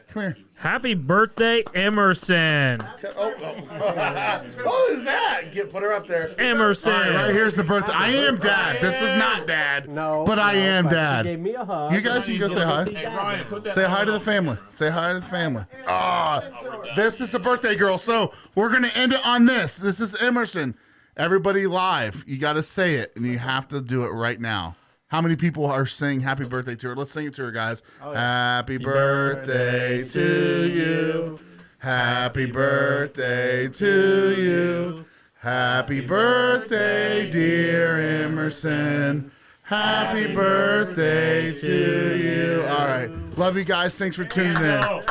Speaker 3: Come here.
Speaker 2: Happy birthday, Emerson.
Speaker 3: What is that? Put her up there.
Speaker 2: Emerson.
Speaker 3: All right, here's the birthday. I am dad. This is not dad.
Speaker 5: No.
Speaker 3: But I am
Speaker 5: She
Speaker 3: dad.
Speaker 5: gave me a hug.
Speaker 3: You guys can go say hi.
Speaker 4: Hey, Ryan, put that
Speaker 3: Say hi
Speaker 4: on.
Speaker 3: to the family. Say hi to the family. This is the birthday girl. So we're going to end it on this. This is Emerson. Everybody live. You got to say it, and you have to do it right now. How many people are saying happy birthday to her? Let's sing it to her, guys. Happy birthday to you. Happy birthday to you. Happy birthday, dear Emerson. Happy birthday to you. All right. Love you guys. Thanks for tuning in.